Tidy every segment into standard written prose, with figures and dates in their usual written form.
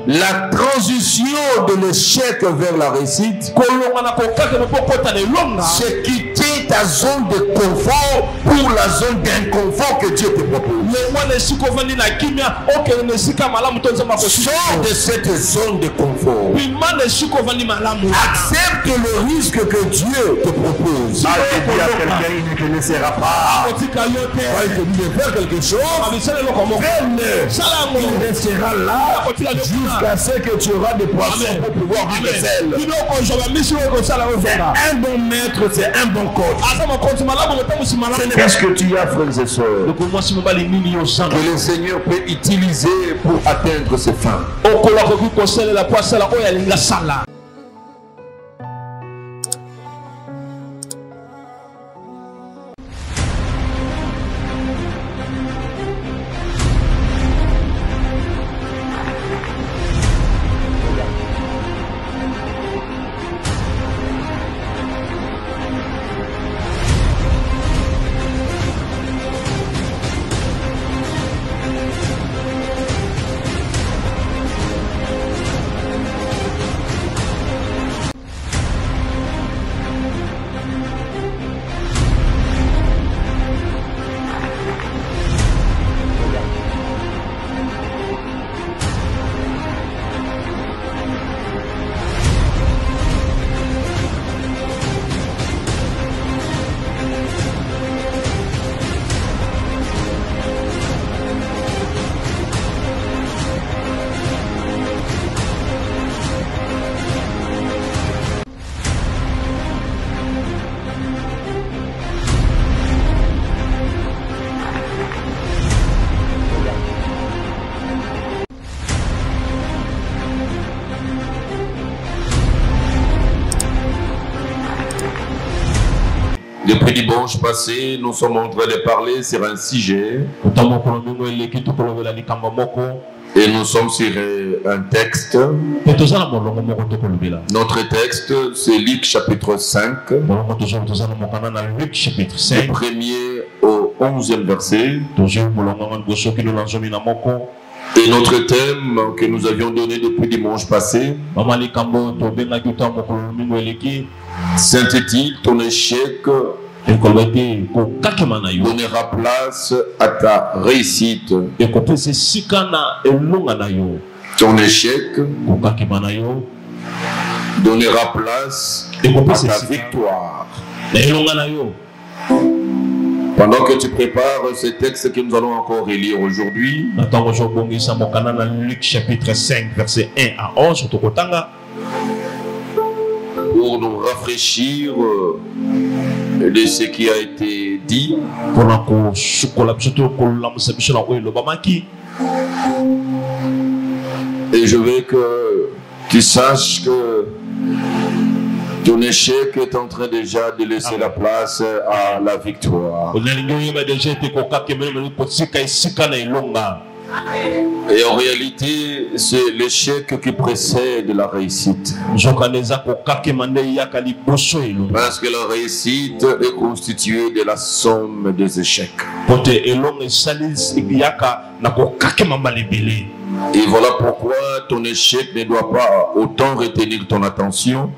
La transition de l'échec vers la réussite, c'est quitter ta zone de confort pour la zone d'inconfort que Dieu te propose. Sors de cette zone de confort. Accepte le risque que Dieu te propose. Il ne te laissera pas. Il te dit de faire quelque chose. Il restera là jusqu'à ce que tu auras des poissons pour pouvoir vivre seul. C'est un bon maître, c'est un bon coach. Qu'est-ce que tu as, frères et sœurs, que le Seigneur peut utiliser pour atteindre ses fins? Depuis dimanche passé, nous sommes en train de parler sur un sujet. Et nous sommes sur un texte. Notre texte, c'est Luc chapitre 5. Du 1er au 11e verset. Et notre thème que nous avions donné depuis dimanche passé s'intitule « Ton échec donnera place à ta réussite ». Ton échec donnera place à ta victoire. Pendant que tu prépares ce texte que nous allons encore relire aujourd'hui, Luc chapitre 5 verset 1 à 11, pour nous rafraîchir de ce qui a été dit, et je veux que tu saches que ton échec est en train déjà de laisser la place à la victoire. Et en réalité, c'est l'échec qui précède la réussite. Parce que la réussite est constituée de la somme des échecs. Et voilà pourquoi ton échec ne doit pas autant retenir ton attention.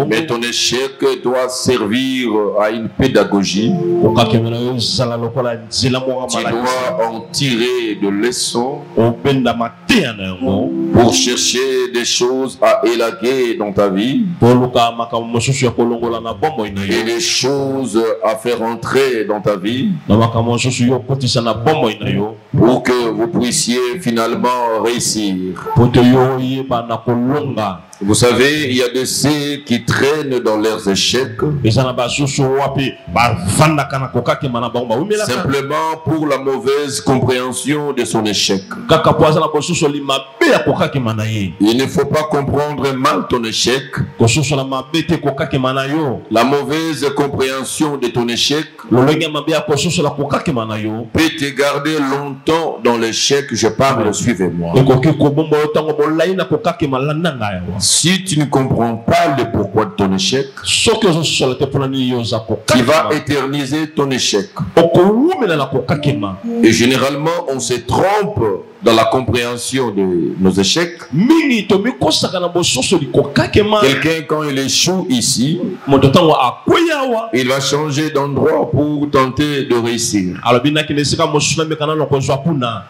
Mais ton échec doit servir à une pédagogie. Tu dois en tirer de leçons pour chercher des choses à élaguer dans ta vie et des choses à faire entrer dans ta vie pour que vous puissiez finalement réussir. Vous savez, il y a de ceux qui traînent dans leurs échecs simplement pour la mauvaise compréhension de son échec. Il ne faut pas comprendre mal ton échec. La mauvaise compréhension de ton échec peut te garder longtemps dans l'échec. Je parle, suivez-moi. Si tu ne comprends pas le pourquoi de ton échec, tu vas éterniser ton échec. Et généralement, on se trompe dans la compréhension de nos échecs. Quelqu'un, quand il échoue ici, il va changer d'endroit pour tenter de réussir.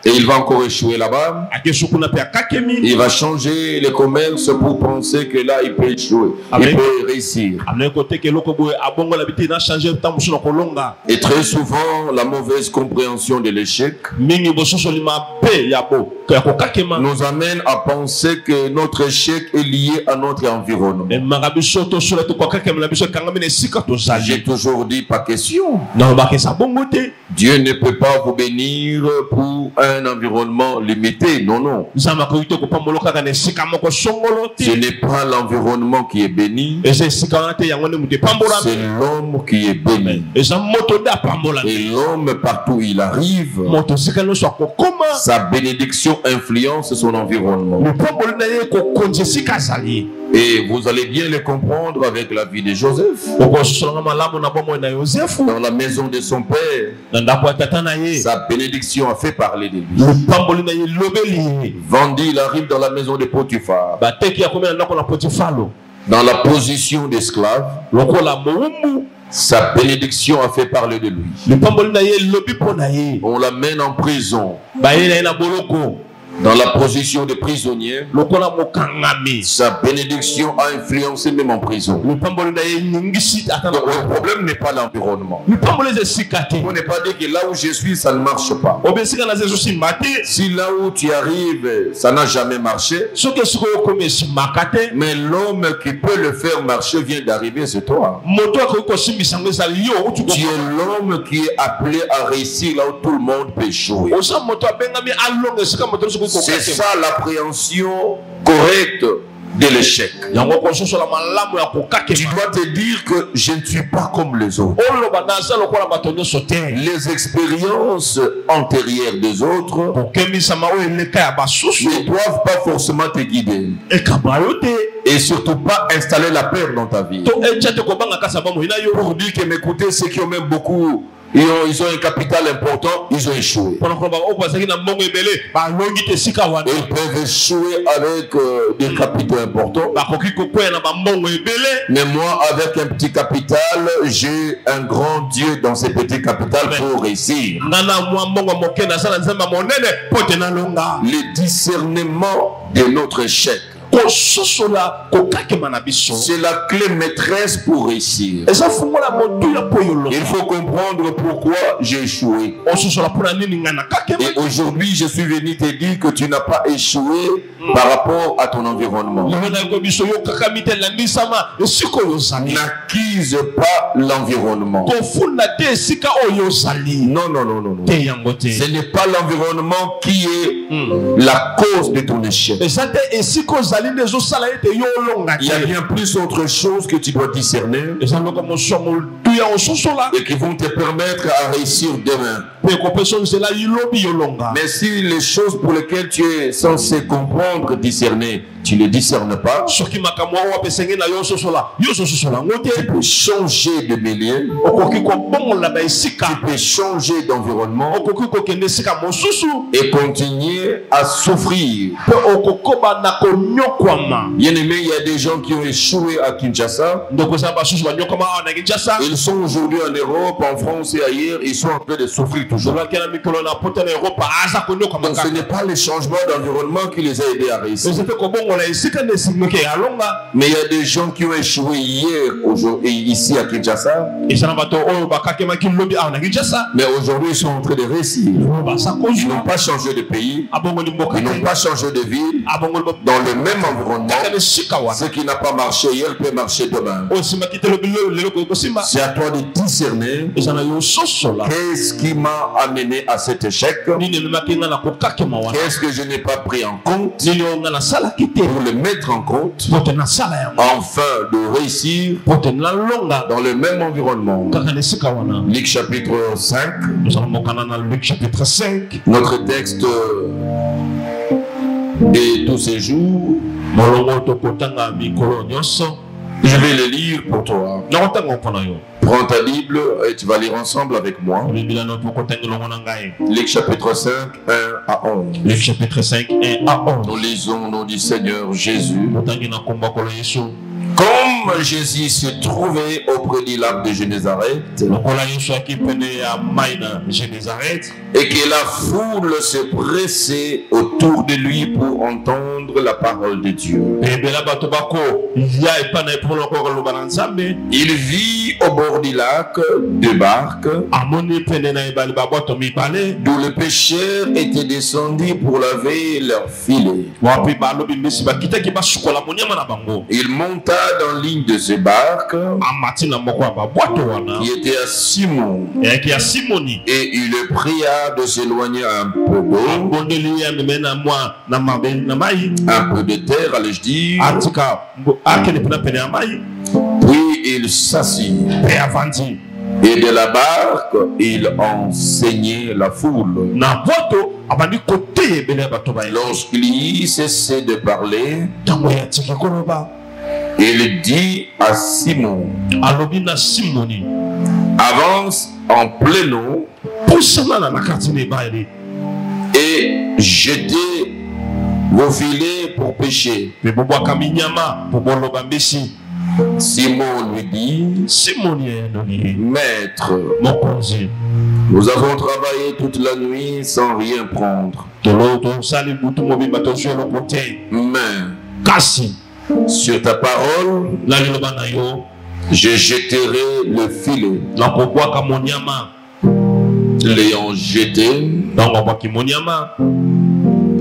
Et il va encore échouer là-bas. Il va changer le commerce pour penser que là, il peut échouer. Il peut réussir. Et très souvent, la mauvaise compréhension de l'échec nous amène à penser que notre échec est lié à notre environnement. J'ai toujours dit, pas question. Dieu ne peut pas vous bénir pour un environnement limité. Non, non. Ce n'est pas l'environnement qui est béni. C'est l'homme qui est béni. Et l'homme, partout où il arrive, sa bénédiction influence son environnement. Et vous allez bien le comprendre avec la vie de Joseph. Dans la maison de son père, sa bénédiction a fait parler de lui. Vendu, il arrive dans la maison de Potiphar. Dans la position d'esclave, sa bénédiction a fait parler de lui. On l'amène en prison. Dans la position de prisonnier, sa bénédiction a influencé même en prison. Donc, le problème n'est pas l'environnement. On n'est pas dit que là où je suis, ça ne marche pas. Si là où tu arrives, ça n'a jamais marché, mais l'homme qui peut le faire marcher vient d'arriver, c'est toi. Tu es l'homme qui est appelé à réussir là où tout le monde peut jouer. C'est ça l'appréhension correcte de l'échec. Tu dois te dire que je ne suis pas comme les autres. Les expériences antérieures des autres ne doivent pas forcément te guider. Et surtout pas installer la peur dans ta vie. Pour dire que m'écouter, ceux qui ont même beaucoup, ils ont un capital important, ils ont échoué. Ils peuvent échouer avec des capitaux importants. Mais moi, avec un petit capital, j'ai un grand Dieu dans ce petit capital pour réussir. Le discernement de notre échec, c'est la clé maîtresse pour réussir. Il faut comprendre pourquoi j'ai échoué. Et aujourd'hui, je suis venu te dire que tu n'as pas échoué par rapport à ton environnement. N'accuse pas l'environnement. Non, non, non, non, non. Ce n'est pas l'environnement qui est la cause de ton échec. Il y a bien plus autre chose que tu dois discerner et qui vont te permettre à réussir demain. Mais si les choses pour lesquelles tu es censé comprendre, discerner, tu ne les discernes pas, tu peux changer de milieu, tu peux changer d'environnement et continuer à souffrir. Bien aimé, il y a des gens qui ont échoué à Kinshasa. Ils sont aujourd'hui en Europe, en France et ailleurs. Ils sont en train de souffrir toujours. Donc ce n'est pas le changement d'environnement qui les a aidés à réussir. Mais il y a des gens qui ont échoué hier, aujourd'hui, ici à Kinshasa. Mais aujourd'hui, ils sont en train de réussir. Ils n'ont pas changé de pays. Ils n'ont pas changé de ville. Dans le même environnement. Ce qui n'a pas marché hier peut marcher demain. C'est à toi de discerner qu'est-ce qui m'a amené à cet échec. Qu'est-ce que je n'ai pas pris en compte pour le mettre en compte afin de réussir dans le même environnement. Luc chapitre 5. Notre texte de tous ces jours. Je vais le lire pour toi. Prends ta Bible et tu vas lire ensemble avec moi. Luc chapitre 5, 1 à 11. Luc chapitre 5, 1 à 11. Nous lisons au nom du Seigneur Jésus. Comme Jésus se trouvait auprès du lac de Génézareth et que la foule se pressait autour de lui pour entendre la parole de Dieu, il vit au bord du lac deux barques d'où les pêcheurs étaient descendus pour laver leurs filets. Il monta dans l'une de ces barques qui était à Simon et il le pria de s'éloigner un peu d'eau, un peu de terre, allais-je dire. Puis il s'assit et de la barque il enseignait la foule. Lorsqu'il y cessait de parler, il dit à Simon, avance en pleine eau et jetez vos filets pour pêcher. Simon lui dit, Maître, nous avons travaillé toute la nuit sans rien prendre. Mais sur ta parole, je jeterai le filet. L'ayant jeté,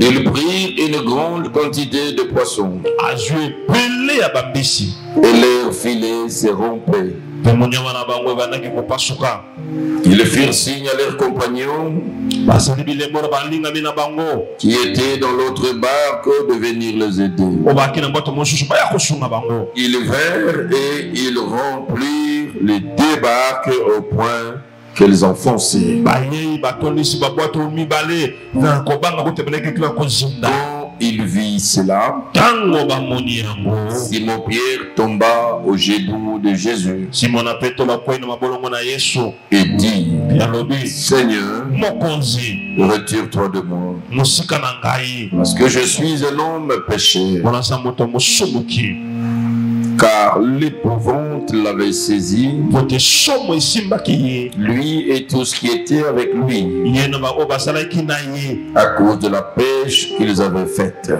ils prirent une grande quantité de poissons et leur filet se rompait. Ils firent signe à leurs compagnons qui étaient dans l'autre barque de venir les aider. Ils vinrent et ils remplirent les deux barques au point qu'elles enfonçaient. Il vit cela. Simon Pierre tomba aux genoux de Jésus et dit, Seigneur, retire-toi de moi, parce que je suis un homme pécheur. Car l'épouvante l'avait saisi, lui et tout ce qui était avec lui, à cause de la pêche qu'ils avaient faite.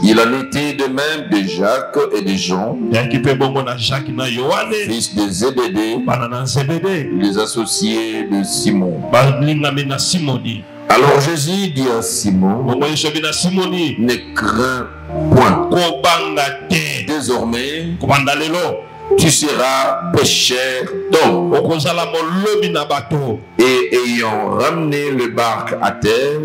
Il en était de même de Jacques et de Jean, fils de Zébédée, les associés de Simon. Alors Jésus dit à Simon, ne crains point. Désormais, tu seras pêcheur d'hommes. Et ayant ramené le barque à terre,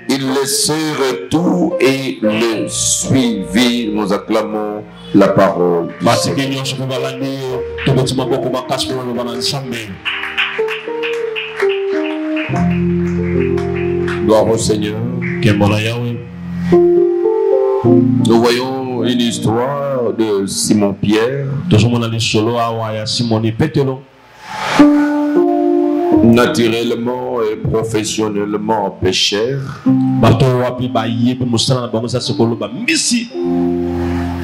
ils laissèrent tout et le suivirent. Nous acclamons la parole. Gloire au Seigneur. Nous voyons une histoire de Simon Pierre, naturellement et professionnellement pêcheur.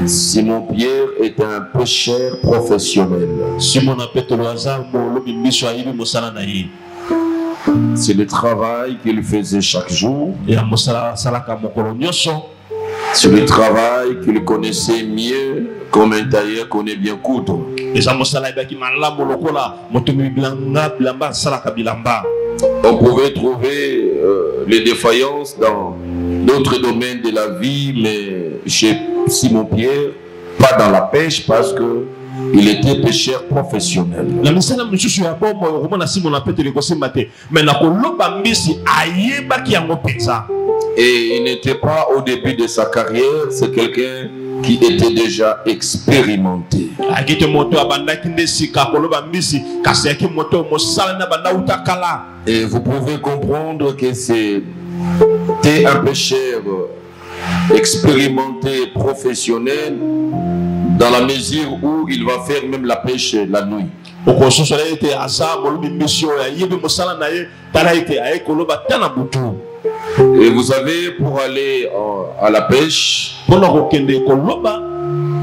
Simon Pierre est un pêcheur professionnel. C'est le travail qu'il faisait chaque jour. C'est le travail qu'il connaissait mieux comme un tailleur connaît bien coudre. On pouvait trouver les défaillances dans d'autres domaines de la vie, mais chez Simon Pierre, pas dans la pêche parce que il était pêcheur professionnel. Et il n'était pas au début de sa carrière, c'est quelqu'un qui était déjà expérimenté. Et vous pouvez comprendre que c'était un pêcheur expérimenté, professionnel, dans la mesure où il va faire même la pêche la nuit. Et vous savez, pour aller à la pêche,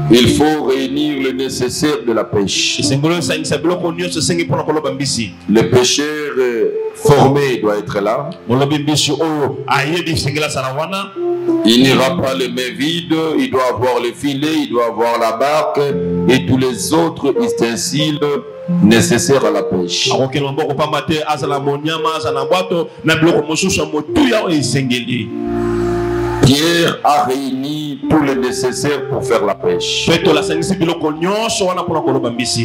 il faut réunir le nécessaire de la pêche. Le pêcheur formé doit être là. Il n'ira pas les mains vides, il doit avoir le filet, il doit avoir la barque et tous les autres ustensiles nécessaires à la pêche. Pierre a réuni tout le nécessaire pour faire la pêche.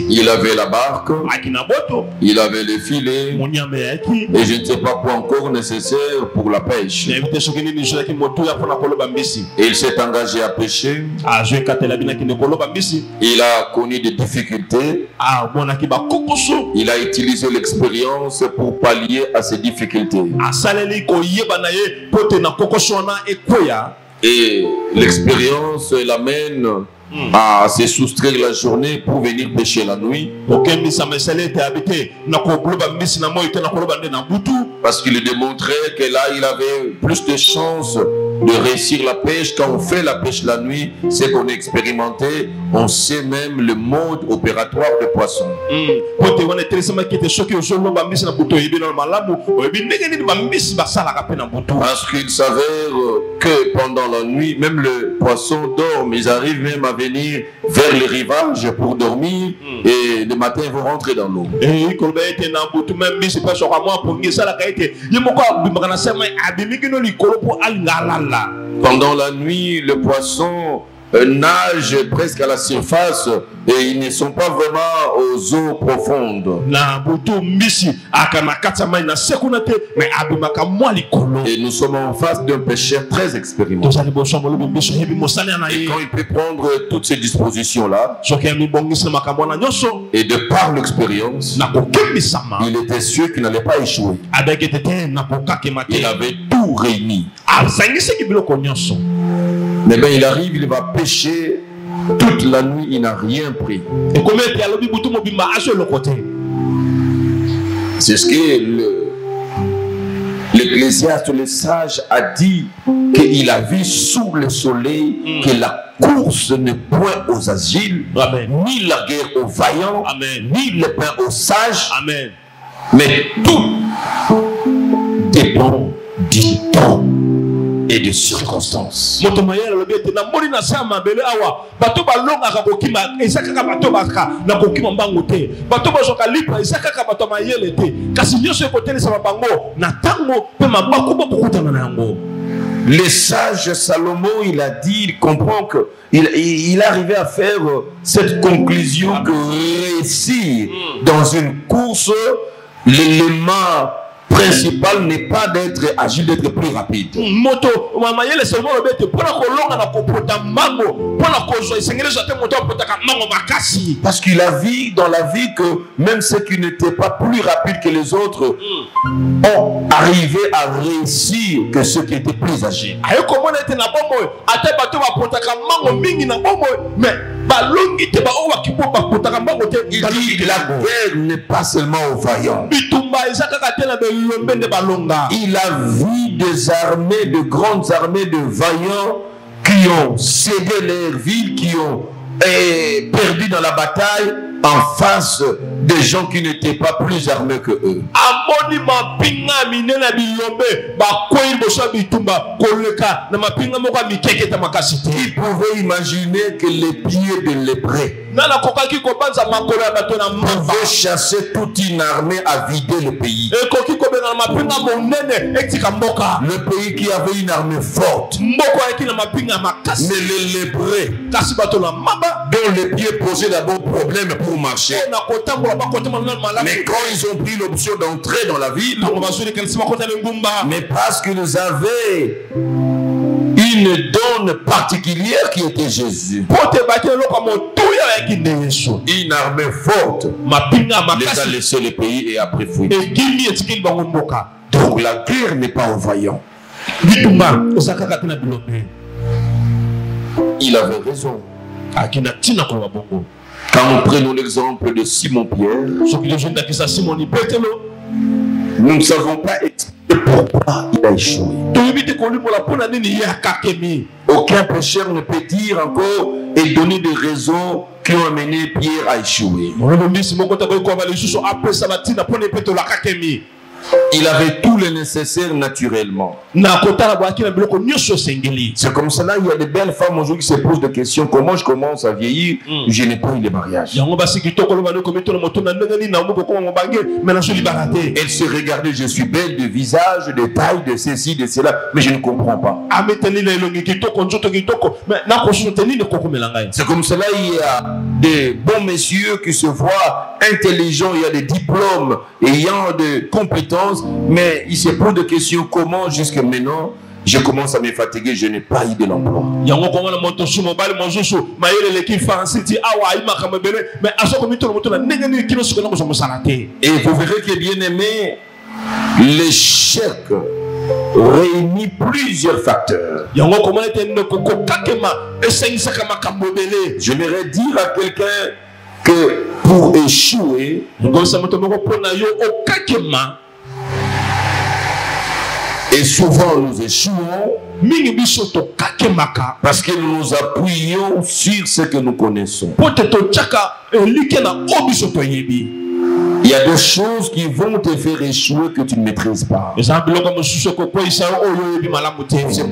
Il avait la barque, il avait les filets, et je ne sais pas quoi encore nécessaire pour la pêche. Et il s'est engagé à pêcher. Il a connu des difficultés. Il a utilisé l'expérience pour pallier à ces difficultés. Et l'expérience l'amène à se soustraire la journée pour venir pêcher la nuit. Parce qu'il démontrait que là, il avait plus de chances de réussir la pêche. Quand on fait la pêche la nuit, c'est qu'on est expérimenté, on sait même le mode opératoire des poissons. Parce qu'il s'avère que pendant la nuit, même le poisson dort, mais ils arrivent même à venir vers les rivages pour dormir et le matin ils vont rentrer dans l'eau. Pendant la nuit, le poisson nage presque à la surface et ils ne sont pas vraiment aux eaux profondes. Et nous sommes en face d'un pêcheur très expérimenté. Et quand il peut prendre toutes ces dispositions-là, et de par l'expérience, il était sûr qu'il n'allait pas échouer. Il avait tout réuni. Mais bien il arrive, il va pêcher toute la nuit, il n'a rien pris. C'est ce que l'Ecclésiaste, le sage, a dit, qu'il a vu sous le soleil que la course n'est point aux agiles, ni la guerre aux vaillants, ni le pain aux sages, mais tout dépend du temps et des circonstances. Le sage Salomon, il a dit, il comprend que il arrivait à faire cette conclusion que réussir dans une course, l'élément principal n'est pas d'être agile, d'être plus rapide. Parce qu'il a vu dans la vie que même ceux qui n'étaient pas plus rapides que les autres ont arrivé à réussir que ceux qui étaient plus agiles. Il dit que la guerre n'est pas seulement aux vaillants. Il a vu des armées, de grandes armées de vaillants qui ont cédé leur ville, qui ont perdu dans la bataille en face des gens qui n'étaient pas plus armés que eux. Il pouvait imaginer que les pieds de lépreux pouvaient chasser toute une armée à vider le pays. Le pays qui avait une armée forte. Mais les lépreux, dont les pieds posaient d'abord problème pour marcher. Mais quand ils ont pris l'option d'entrer dans la ville, mais parce qu'ils avaient une donne particulière qui était Jésus, une armée forte, les a laissé le pays et après fui. Donc la guerre n'est pas aux vaillants. il avait raison. Quand nous prenons l'exemple de Simon-Pierre, nous ne savons pas pourquoi il a échoué. Aucun pécheur ne peut dire encore et donner des raisons qui ont amené Pierre à échouer. Il avait tout le nécessaire naturellement. C'est comme cela, il y a de belles femmes aujourd'hui qui se posent des questions. Comment je commence à vieillir? Je n'ai pas eu le mariage. Elle se regardait, je suis belle de visage, de taille, de ceci, de cela, mais je ne comprends pas. C'est comme cela, il y a des bons messieurs qui se voient intelligents, il y a des diplômes, ayant des compétences, mais il se pose des questions. Comment jusqu'à maintenant je commence à me fatiguer, je n'ai pas eu de l'emploi. Et vous verrez que, bien aimé, l'échec réunit plusieurs facteurs. J'aimerais dire à quelqu'un que pour échouer, et souvent nous échouons parce que nous nous appuyons sur ce que nous connaissons. Il y a des choses qui vont te faire échouer que tu ne maîtrises pas. C'est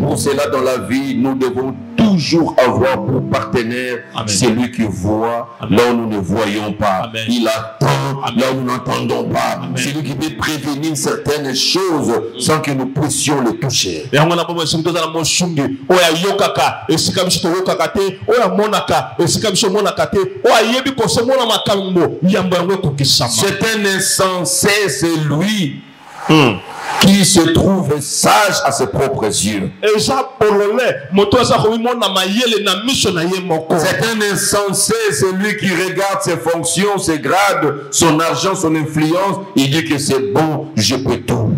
pour cela dans la vie, nous devons toujours avoir pour partenaire celui qui voit là où nous ne voyons pas. Amen. Il attend là où nous n'entendons pas. Celui qui peut prévenir certaines choses sans que nous puissions le toucher. C'est un insensé, c'est lui qui se trouve sage à ses propres yeux. C'est un insensé, c'est lui qui regarde ses fonctions, ses grades, son argent, son influence. Il dit que c'est bon, je peux tout.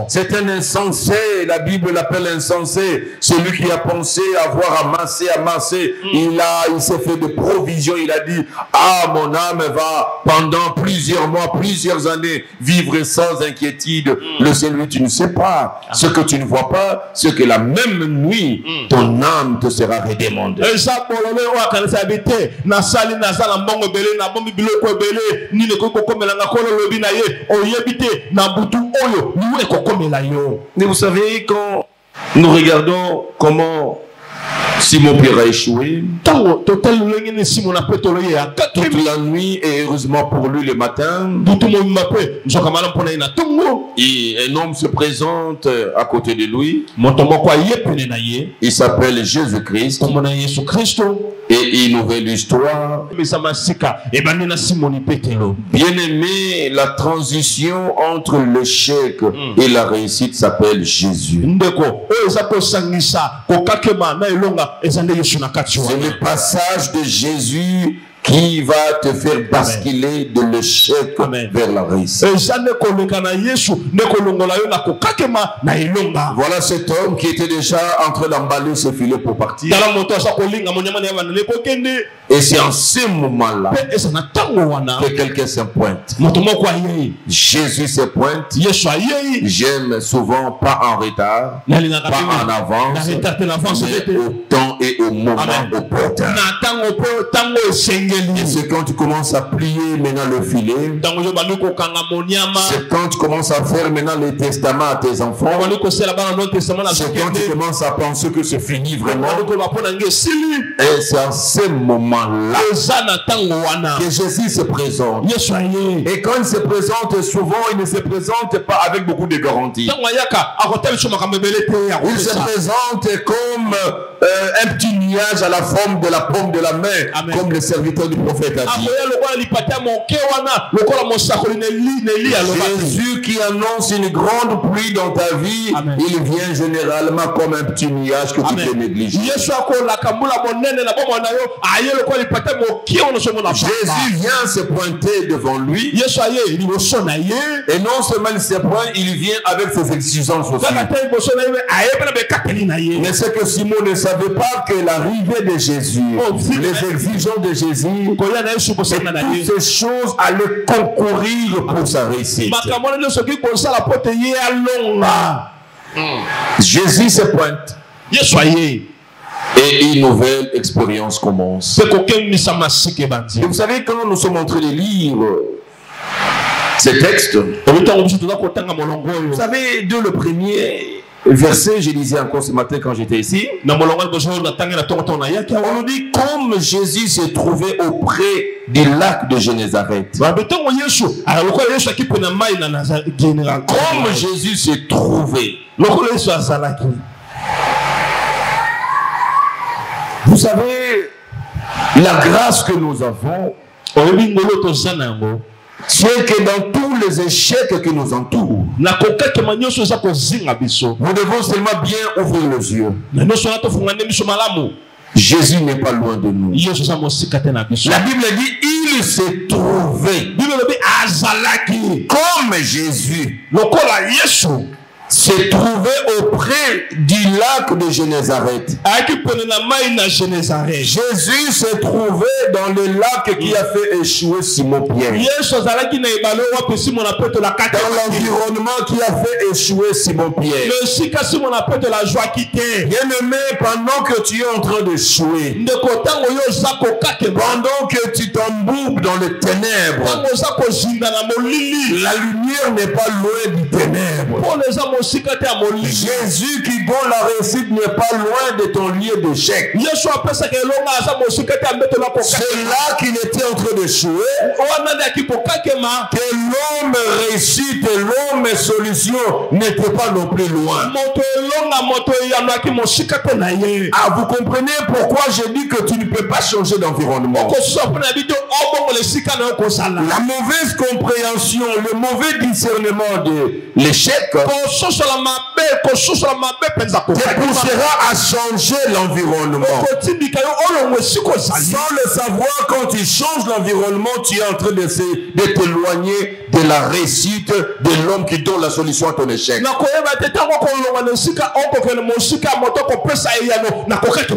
C'est un insensé, la Bible l'appelle insensé. Celui qui a pensé avoir amassé. Il s'est fait des provisions. Il a dit, ah, mon âme va pendant plusieurs mois, plusieurs années vivre sans inquiétude. Le Seigneur, tu ne sais pas ce que tu ne vois pas, ce que la même nuit ton âme te sera redemandée. Mais vous savez, quand nous regardons comment Simon-Pierre a échoué toute la nuit et heureusement pour lui le matin, et un homme se présente à côté de lui. Il s'appelle Jésus-Christ. Et une nouvelle histoire. Bien aimé, la transition entre l'échec et la réussite s'appelle Jésus. C'est le passage de Jésus qui va te faire basculer de l'échec vers la réussite. Voilà cet homme qui était déjà en train d'emballer ses filets pour partir. Et c'est en ce moment-là que quelqu'un se pointe. Jésus se pointe. J'aime souvent pas en retard, pas en avance, mais au temps et au moment opportun. C'est quand tu commences à plier maintenant le filet. C'est quand tu commences à faire maintenant le testament à tes enfants. C'est quand tu commences à penser que c'est fini vraiment. Et c'est en ce moment-là que Jésus se présente. Et quand il se présente, souvent il ne se présente pas avec beaucoup de garanties. Il se présente comme un petit nuage à la forme de la paume de la main. Amen. Comme le serviteur du prophète a dit. Jésus qui annonce une grande pluie dans ta vie, amen, il vient généralement comme un petit nuage que, amen, tu peux négliger. Jésus vient se pointer devant lui. Et non seulement il se pointe, il vient avec ses exigences aussi. Mais c'est que Simon ne savait pas que l'arrivée de Jésus, les exigences de Jésus, et toutes ces choses allaient concourir pour sa réussite. Jésus se pointe. Et une nouvelle expérience commence. Et vous savez, quand nous sommes en train de lire ces textes, vous savez, dès le premier verset, je lisais encore ce matin quand j'étais ici, on nous dit comme Jésus s'est trouvé auprès du lac de Génézareth. Comme Jésus s'est trouvé. Vous savez, la grâce que nous avons, c'est que dans tous les échecs qui nous entourent, nous devons seulement bien ouvrir les yeux. Jésus n'est pas loin de nous. La Bible dit il s'est trouvé comme Jésus s'est trouvé auprès du lac de Génézareth. Jésus s'est trouvé dans le lac qui a fait échouer Simon-Pierre. Dans l'environnement qui a fait échouer Simon-Pierre. Bien-aimé, pendant que tu es en train d'échouer, pendant que tu t'embourbes dans les ténèbres, la lumière n'est pas loin du ténèbre. Jésus qui dont la réussite n'est pas loin de ton lieu d'échec. C'est là qu'il était en train d'échouer que l'homme réussite et l'homme solution n'était pas non plus loin. Ah, vous comprenez pourquoi je dis que tu ne peux pas changer d'environnement. La mauvaise compréhension, le mauvais discernement de l'échec te poussera à changer l'environnement. Sans le savoir, quand tu changes l'environnement, tu es en train de t'éloigner de la réussite de l'homme qui donne la solution à ton échec.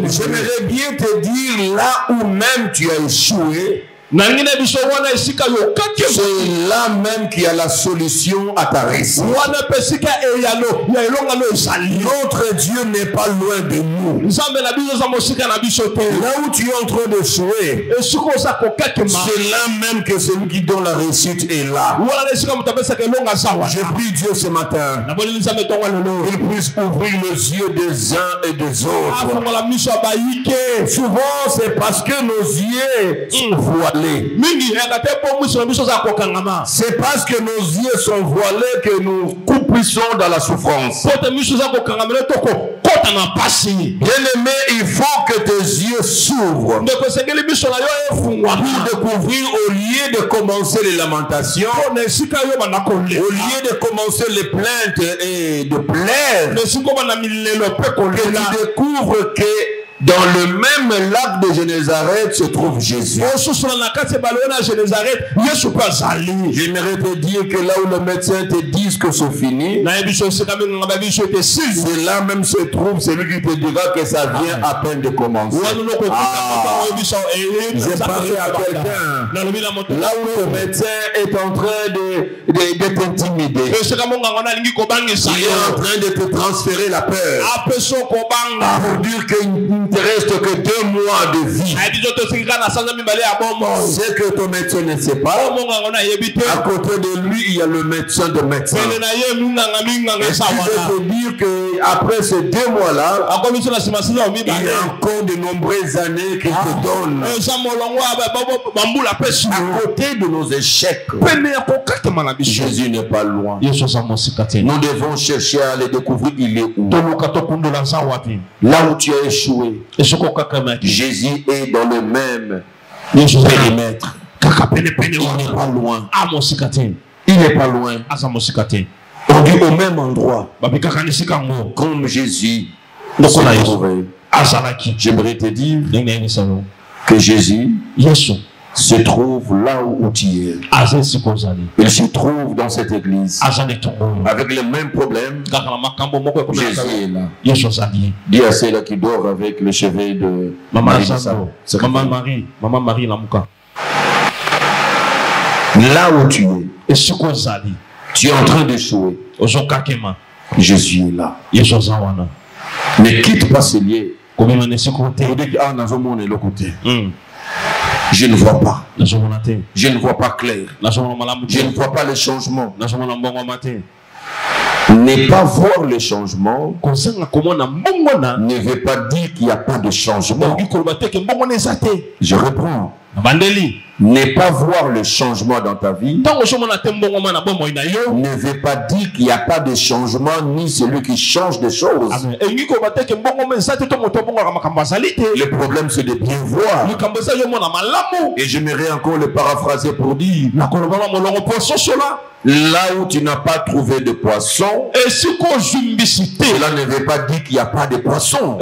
J'aimerais bien te dire là où même tu as échoué, c'est là même qu'il y a la solution à ta réussite. Notre Dieu n'est pas loin de nous. Là où tu es en train de jouer, c'est là même que celui qui donne la réussite est là. Je prie Dieu ce matin, il puisse ouvrir les yeux des uns et des autres. Souvent c'est parce que nos yeux sont voilés. C'est parce que nos yeux sont voilés que nous coupissons dans la souffrance. Bien-aimé, il faut que tes yeux s'ouvrent pour découvrir, au lieu de commencer les lamentations, au lieu de commencer les plaintes et de plaire, que tu découvres que dans le même lac de Génézareth se trouve Jésus. J'aimerais te dire que là où le médecin te dit que c'est fini, c'est là même se trouve celui qui te dira que ça vient à peine de commencer. J'ai parlé à quelqu'un là où le médecin est en train de t'intimider. Il est en train de te transférer la peur pour dire qu'il ne te reste que 2 mois de vie. C'est que ton médecin ne sait pas. À côté de lui, il y a le médecin de médecin. Et je peux te dire qu'après ces 2 mois-là, il y a encore de nombreuses années qu'il te donne. À côté de nos échecs, Jésus n'est pas loin. Nous devons chercher à les découvrir. Il est où? Là où tu as échoué, Jésus est dans le même périmètre. Il n'est pas loin. Il n'est pas loin. On dit au même endroit. Comme Jésus s'est trouvé. J'aimerais te dire que Jésus se trouve là où tu es. Il se trouve dans cette église avec les mêmes problèmes. Jésus est là. Dis à celle-là qui dort avec le chevet de Maman Marie Lamuka. Là où tu es, tu es en train d'échouer. Jésus est là. Ne quitte pas ce lieu. Je ne vois pas. Je ne vois pas clair. Je ne vois pas les changements. Ne pas voir les changements ne veut pas dire qu'il n'y a pas de changement. Je reprends. Ne pas voir le changement dans ta vie ne veut pas dire qu'il n'y a pas de changement ni celui qui change des choses. Le problème c'est de bien voir. Et j'aimerais encore le paraphraser pour dire là où tu n'as pas trouvé de poisson, cela ne veut pas dire qu'il n'y a pas de poisson.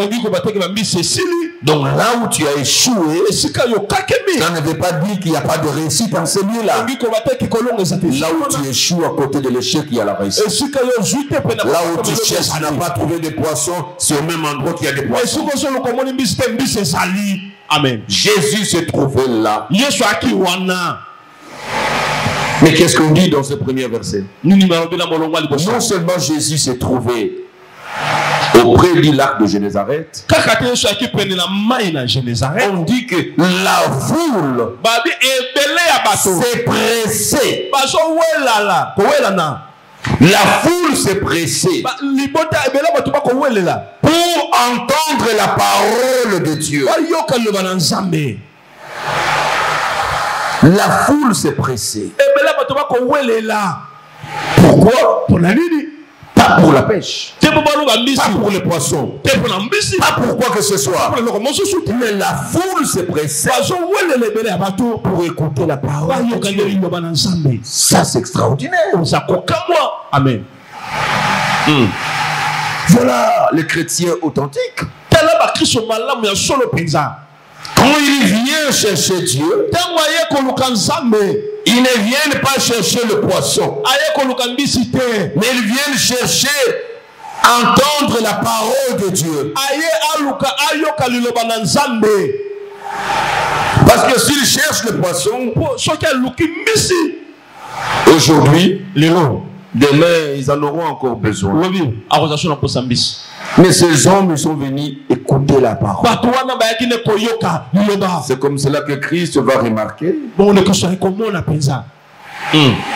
Donc là où tu as échoué, ça ne veut pas dire qu'il n'y a pas de réussite en ce lieu-là. Là où tu échoues à côté de l'échec, il y a la réussite. Là où tu cherches, tu n'as pas trouvé de poisson, c'est au même endroit qu'il y a des poissons. Amen. Jésus se trouvait là. Mais qu'est-ce qu'on dit dans ce premier verset? Non seulement Jésus s'est trouvé auprès du lac de Génézareth, on dit que la foule s'est pressée. La foule s'est pressée pour entendre la parole de Dieu. La foule s'est pressée. Pourquoi? Pas pour la pêche, pas pour les poissons, pas pour quoi que ce soit. Mais la foule s'est pressée pour écouter la parole de Dieu. Ça c'est extraordinaire. Amen. Voilà les chrétiens authentiques. Quand ils viennent chercher Dieu, ils ne viennent pas chercher le poisson, mais ils viennent chercher entendre la parole de Dieu. Parce que s'ils cherchent le poisson, aujourd'hui, demain, ils en auront encore besoin. Mais ces hommes, ils sont venus écouter la parole. C'est comme cela que Christ va remarquer.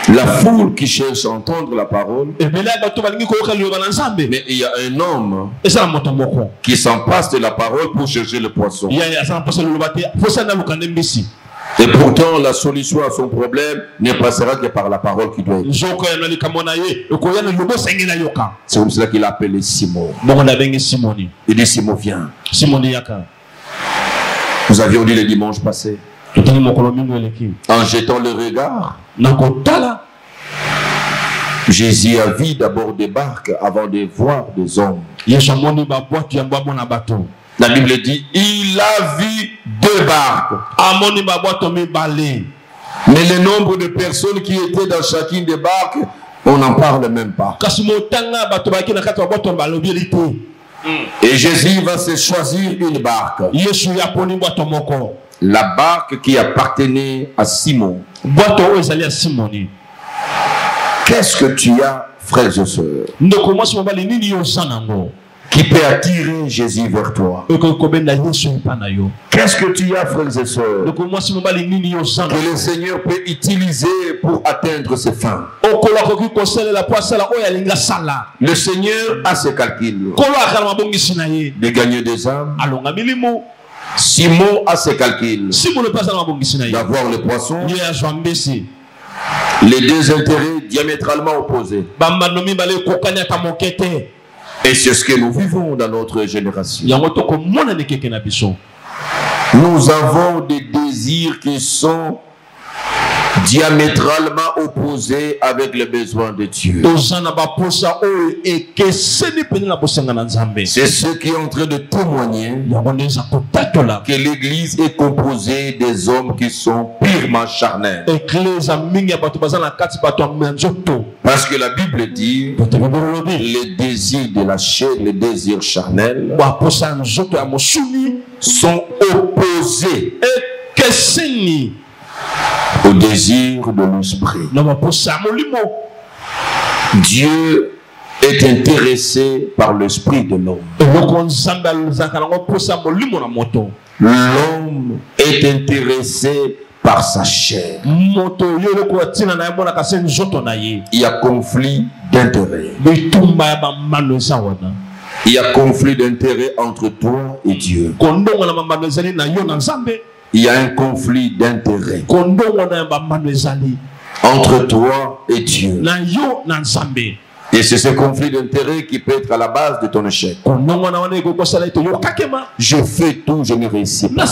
La foule qui cherche à entendre la parole. Mais il y a un homme qui s'en passe de la parole pour chercher le poisson. Et pourtant, la solution à son problème ne passera que par la parole qui doit être. C'est comme cela qu'il a appelé Simon. Il dit Simon, viens. Nous avions dit le dimanche passé, en jetant le regard, Jésus a vu d'abord des barques avant de voir des hommes. La Bible dit, il a vu 2 barques. Mais le nombre de personnes qui étaient dans chacune des barques, on n'en parle même pas. Et Jésus va se choisir une barque. La barque qui appartenait à Simon. Qu'est-ce que tu as, frères et sœurs, qui peut attirer Jésus vers toi? Qu'est-ce que tu as, frères et sœurs, que le Seigneur peut utiliser pour atteindre ses fins? Le Seigneur a ses calculs de gagner des âmes. Simon a ses calculs d'avoir le poisson. Les deux intérêts diamétralement opposés. Et c'est ce que nous vivons dans notre génération. Nous avons des désirs qui sont diamétralement opposés avec les besoins de Dieu. C'est ce qui est en train de témoigner que l'Église est composée des hommes qui sont purement charnels. Parce que la Bible dit les désirs de la chair, les désirs charnels sont opposés au désir de l'esprit. Dieu est intéressé par l'esprit de l'homme. L'homme est intéressé par sa chair. Il y a conflit d'intérêt. Il y a conflit d'intérêt entre toi et Dieu. Il y a un conflit d'intérêt entre toi et Dieu. Et c'est ce conflit d'intérêt qui peut être à la base de ton échec. Je fais tout, je ne réussis pas.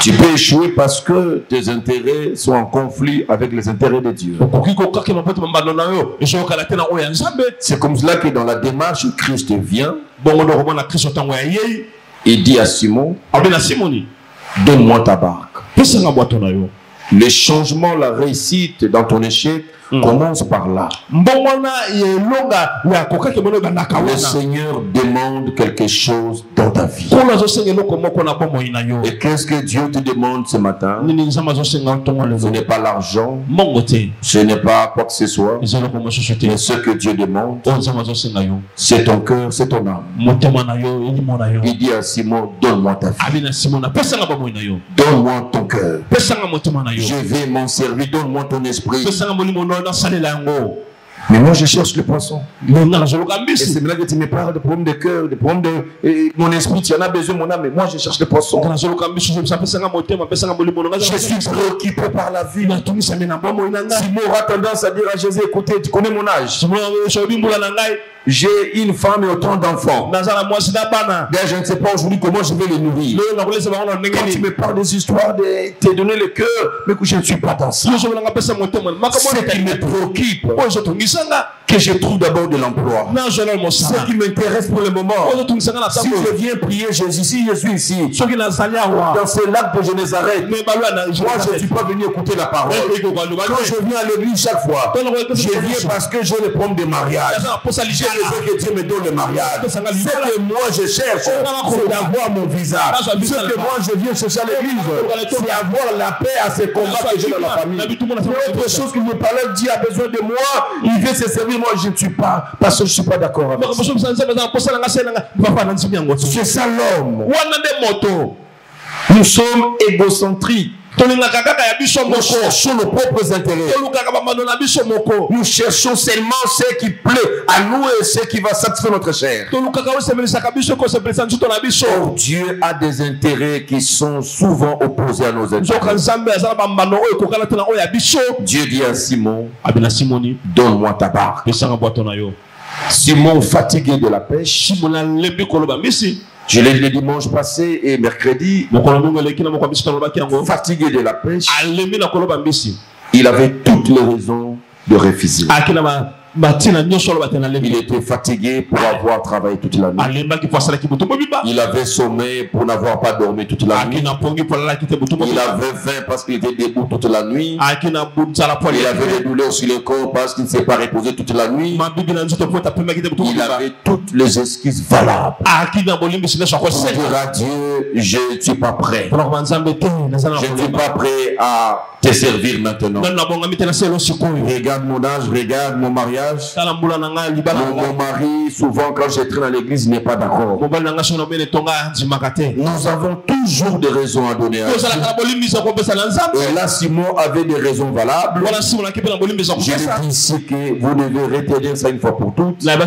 Tu peux échouer parce que tes intérêts sont en conflit avec les intérêts de Dieu. C'est comme cela que dans la démarche, Christ vient. Il dit à Simon, donne-moi ta barque. Le changement, la réussite dans ton échec commence par là. Le Seigneur demande quelque chose dans ta vie. Et qu'est-ce que Dieu te demande ce matin? Ce n'est pas l'argent, ce n'est pas quoi que ce soit, mais ce que Dieu demande, c'est ton cœur, c'est ton âme. Il dit à Simon, donne-moi ta vie. Donne-moi ton cœur. Je vais m'en servir, donne-moi ton esprit. Mais moi je cherche le poisson. Et c'est là que tu me parles de problèmes de cœur, de problèmes de mon esprit, tu en as besoin mon âme, mais moi je cherche le poisson. Je suis préoccupé par la vie. Simon aura tendance à dire à Jésus, écoutez, tu connais mon âge. J'ai une femme et autant d'enfants. Mais je ne sais pas aujourd'hui comment je vais les nourrir. Quand tu me parles des histoires de te donner le cœur, mais que je ne suis pas dans ça. Ce qui me préoccupe, que je trouve d'abord de l'emploi. Ce qui m'intéresse pour le moment, si je viens prier Jésus, si je suis ici, dans ce lac de Génézareth, moi je ne suis pas venu écouter la parole. Quand je viens à l'église chaque fois, je viens parce que j'ai le problème de mariage. Je veux que Dieu me donne le mariage. Ce que moi je cherche, c'est d'avoir mon visa. Ce que moi je viens chercher à l'église, c'est avoir la paix à ces combats que j'ai dans la famille. Autre chose qu'il me parlait, Dieu a besoin de moi, il veut se servir, moi je ne suis pas, parce que je ne suis pas d'accord avec ça. C'est ça l'homme. Nous sommes égocentriques. Nous cherchons nos propres intérêts. Nous cherchons seulement ce qui plaît à nous et ce qui va satisfaire notre chair. Or, Dieu a des intérêts qui sont souvent opposés à nos intérêts. Dieu dit à Simon, donne-moi ta barque. Simon, fatigué de la pêche, je l'ai dit le dimanche passé et mercredi, fatigué de la pêche, il avait toutes les raisons de refuser. Il était fatigué pour avoir travaillé toute la nuit. Il avait sommeil pour n'avoir pas dormi toute la nuit. Il avait faim parce qu'il était debout toute la nuit. Il avait des douleurs sur le corps parce qu'il ne s'est pas reposé toute la nuit. Il avait toutes les excuses valables pour dire à Dieu, je ne suis pas prêt. Je ne suis pas prêt à te servir maintenant. Regarde mon âge, regarde mon mariage. Mon mari, souvent quand je traîne à l'église, il n'est pas d'accord. Nous avons toujours des raisons à donner à Dieu. Et là, Simon avait des raisons valables. Je dis ici que vous devez retenir ça une fois pour toutes. Il n'y a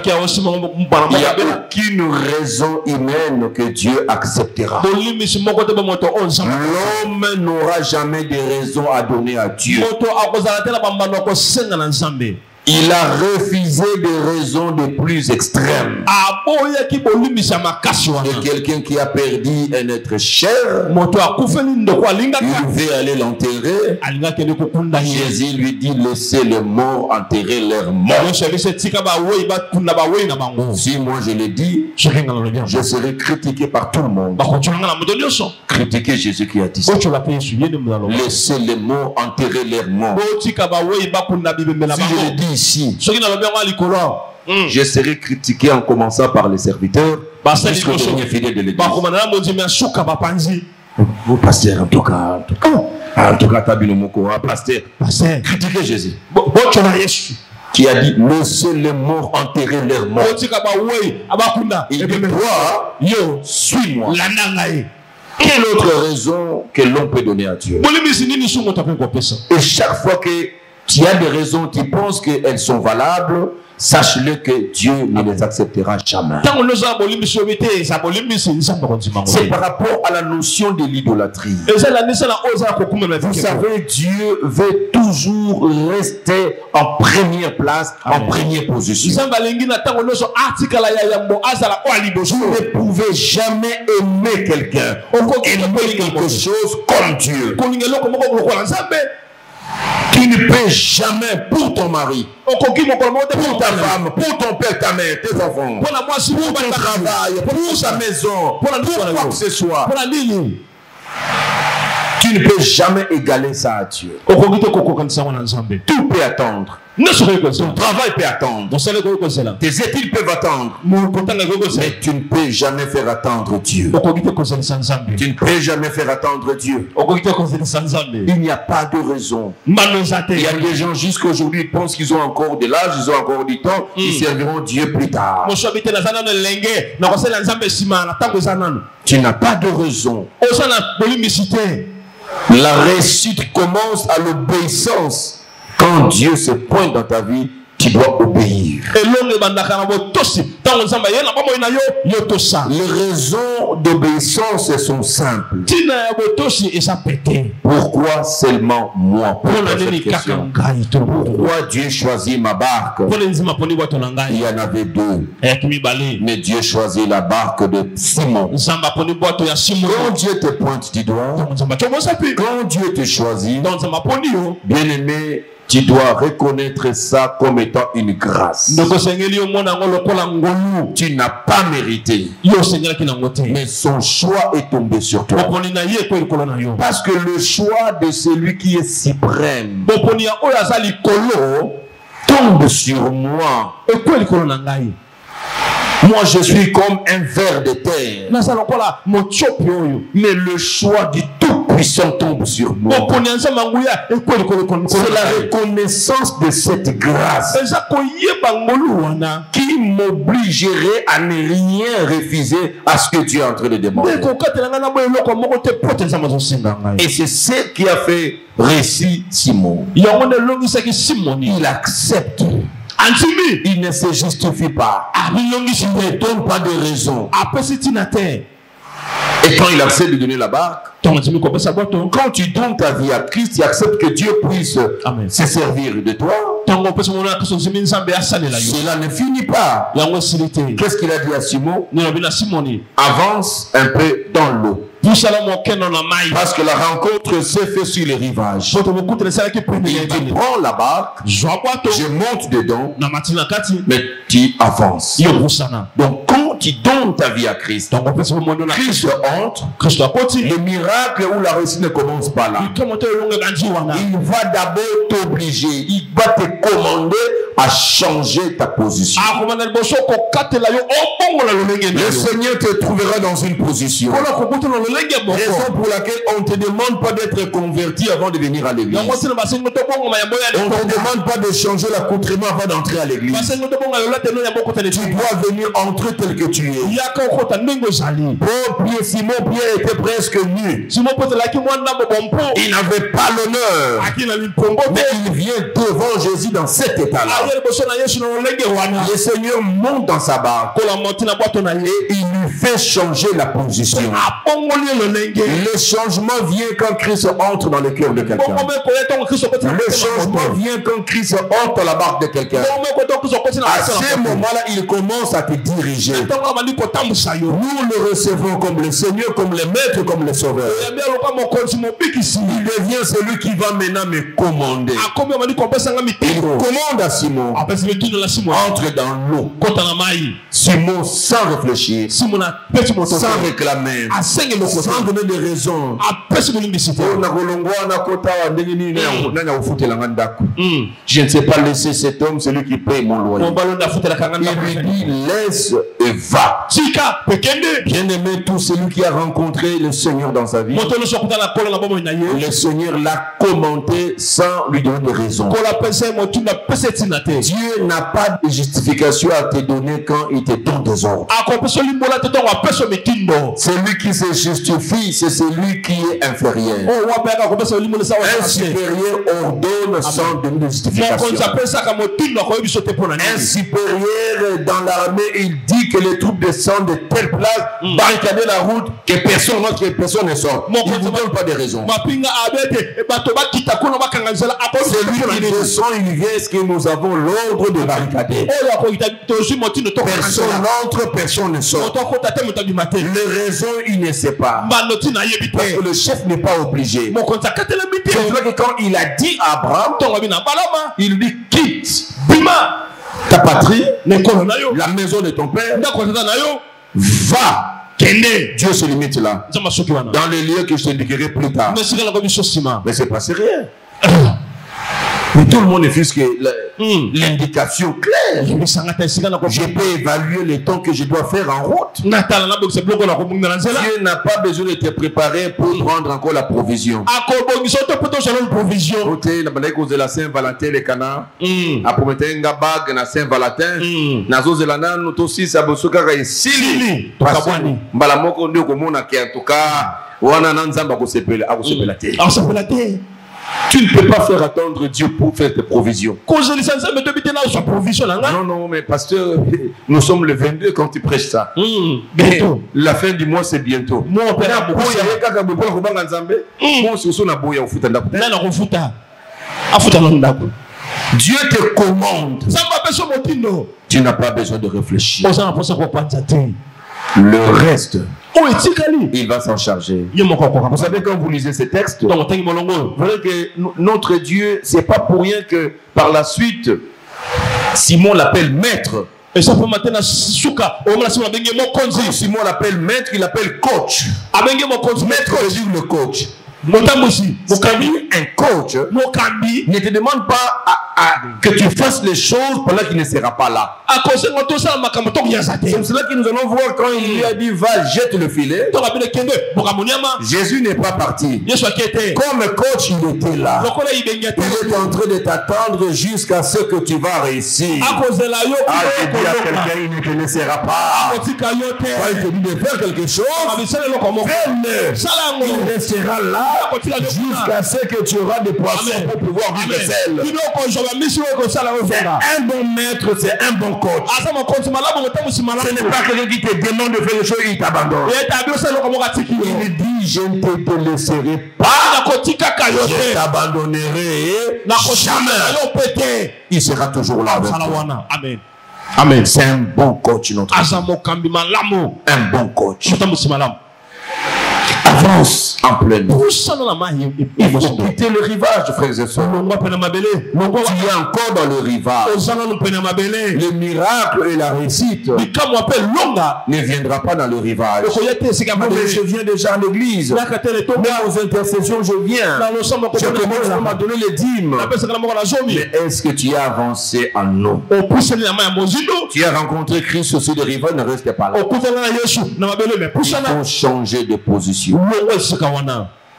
aucune raison humaine que Dieu acceptera. L'homme n'aura jamais de raison à donner à Dieu. Il a refusé des raisons de plus extrêmes. Et quelqu'un qui a perdu un être cher, il veut aller l'enterrer. Jésus lui dit, laissez les morts enterrer leurs morts. Si moi je le dis, je serai critiqué par tout le monde. Critiquer Jésus qui a dit ça. Laissez les morts enterrer leurs morts. Si je le dis ici, je serai critiqué en commençant par les serviteurs jusqu'au dernier fidèle de l'église. Vous pasteur, en tout cas, pasteur, critiquez Jésus qui a dit laissez les morts enterrer leurs morts. Il dit toi, suis-moi. Quelle autre raison que l'on peut donner à Dieu? Et chaque fois que tu as des raisons, tu penses qu'elles sont valables, sache-le que Dieu ne les acceptera jamais. C'est par rapport à la notion de l'idolâtrie. Vous savez, Dieu veut toujours rester en première place, en première position. Vous ne pouvez jamais aimer quelqu'un, aimer quelque chose comme Dieu. Tu ne peux jamais pour ton mari, pour ta femme, pour ton père, ta mère, tes enfants, pour ton travail, pour ta maison, pour quoi que ce soit. Tu ne peux jamais égaler ça à Dieu. Tout peut attendre. Ton travail peut attendre. Tes études peuvent attendre. Mais tu ne peux jamais faire attendre Dieu. Tu ne peux jamais faire attendre Dieu. Il n'y a pas de raison. Il y a des gens jusqu'à aujourd'hui qui pensent qu'ils ont encore de l'âge, ils ont encore du temps, ils serviront Dieu plus tard. Tu n'as pas de raison. La réussite commence à l'obéissance. Quand Dieu se pointe dans ta vie, tu dois obéir. Les raisons d'obéissance sont simples. Pourquoi seulement moi? Pourquoi Dieu choisit ma barque? Il y en avait deux. Mais Dieu choisit la barque de Simon. Quand Dieu te pointe du doigt, quand Dieu te choisit, bien aimé, tu dois reconnaître ça comme étant une grâce. Tu n'as pas mérité. Mais son choix est tombé sur toi. Parce que le choix de celui qui est suprême tombe sur moi. Moi, je suis comme un ver de terre. Mais le choix du Tout-Puissant tombe sur moi. C'est la reconnaissance de cette grâce qui m'obligerait à ne rien refuser à ce que Dieu est en train de demander. Et c'est ce qui a fait réussir Simon. Il accepte. Il ne se justifie pas. Il ne donne pas de raison. Et quand il accepte de donner la barque, quand tu donnes ta vie à Christ, tu acceptes que Dieu puisse se servir de toi. Cela ne finit pas. Qu'est-ce qu'il a dit à Simon? Avance un peu dans l'eau. Parce que la rencontre s'est faite sur les rivages. Il dit, prends la barque, je monte dedans, mais tu avances. Donc quand tu donnes ta vie à Christ, Christ entre, le miracle ou la réussite ne commence pas là. Il va d'abord t'obliger, il va te commander à changer ta position. Le Seigneur te trouvera dans une position. Raison pour laquelle on ne te demande pas d'être converti avant de venir à l'église. On ne te demande pas de changer l'accoutrement avant d'entrer à l'église. Tu dois venir entrer tel que tu es. Simon Pierre était presque nu. Il n'avait pas l'honneur. Mais il vient devant Jésus dans cet état-là. Le Seigneur monte dans sa barque et il lui fait changer la position. Le changement vient quand Christ entre dans le cœur de quelqu'un. Le changement vient quand Christ entre dans la barque de quelqu'un. À ce moment-là, il commence à te diriger. Nous le recevons comme le Seigneur, comme le Maître, comme le Sauveur. Il devient celui qui va maintenant me commander. Il commande à Simon. Entre dans l'eau. Simon, sans réfléchir, sans réclamer, sans donner de raisons. Je ne sais pas laisser cet homme, celui qui paye mon loyer. Il lui dit, laisse et va. Bien aimé, tout celui qui a rencontré le Seigneur dans sa vie, le Seigneur l'a commenté sans lui donner de raison. Dieu n'a pas de justification à te donner quand il te donne des ordres. Celui qui se justifie, c'est celui qui est inférieur. Un supérieur ordonne sans donner de justification. Un supérieur dans l'armée, il dit que les troupes descendent de telle place, barricader la route, que personne ne sort. Il ne vous donne pas de raison. Celui qui descend, il vient, est-ce que nous avons l'ordre de barricader? Personne n'entre, personne ne sort. Le raison, il ne sait pas. Parce que le chef n'est pas obligé. C'est vrai que quand il a dit à Abraham, il lui dit quitte ta patrie, la maison de ton père, va. Dieu se limite là. Dans les lieux que je t'indiquerai plus tard. Mais c'est pas sérieux. Mais tout le monde est fusqué. L'indication claire. Je peux évaluer le temps que je dois faire en route. Dieu n'a pas besoin de te préparer pour prendre encore la provision. De la Saint-Valentin, les canards. À promettre une bague na Saint-Valentin. Nazo zelana nous aussi ça bosoka sili. Balamoko ndio komona ki en tout cas wana nanzamba ko sepela te. Tu ne peux pas faire attendre Dieu pour faire tes provisions. Non, non, mais pasteur, nous sommes le 22 quand tu prêches ça. Bientôt. La fin du mois, c'est bientôt. Dieu te commande. Tu n'as pas besoin de réfléchir. Le reste, il va s'en charger. Vous savez, quand vous lisez ces textes, vous verrez que notre Dieu, c'est pas pour rien que par la suite, Simon l'appelle maître. Et ça peut maintenant Simon l'appelle maître, il l'appelle coach. Maître veut dire le coach. Un coach ne te demande pas que tu fasses les choses pendant qu'il ne sera pas là. C'est cela que nous allons voir quand il lui a dit va, jette le filet. Jésus n'est pas parti. Comme coach, il était là. Il est en train de t'attendre jusqu'à ce que tu vas réussir. Il dit à quelqu'un, il ne te laissera pas. Quand il te dit de faire quelque chose, fais-le. Il restera là jusqu'à ce que tu auras des poissons pour pouvoir vivre seul. C'est un bon maître, c'est un bon coach. Ce n'est pas quelqu'un qui te demande de faire les choses et il t'abandonne. Il dit, je ne te laisserai pas, je t'abandonnerai jamais. Il sera toujours là avec toi. Amen. Amen. C'est un bon coach, notre Dieu. Un bon coach. Avance en pleine eau. Il faut quitter le rivage, frères et sœurs. Tu es encore dans le rivage. Le miracle et la réussite ne viendra pas dans le rivage. Je viens déjà à l'église. Mais aux intercessions, je viens. Je commence à me donner les dîmes. Mais est-ce que tu as avancé en eau? Tu as rencontré Christ sur le rivage, ne reste pas là. Il faut changer de position.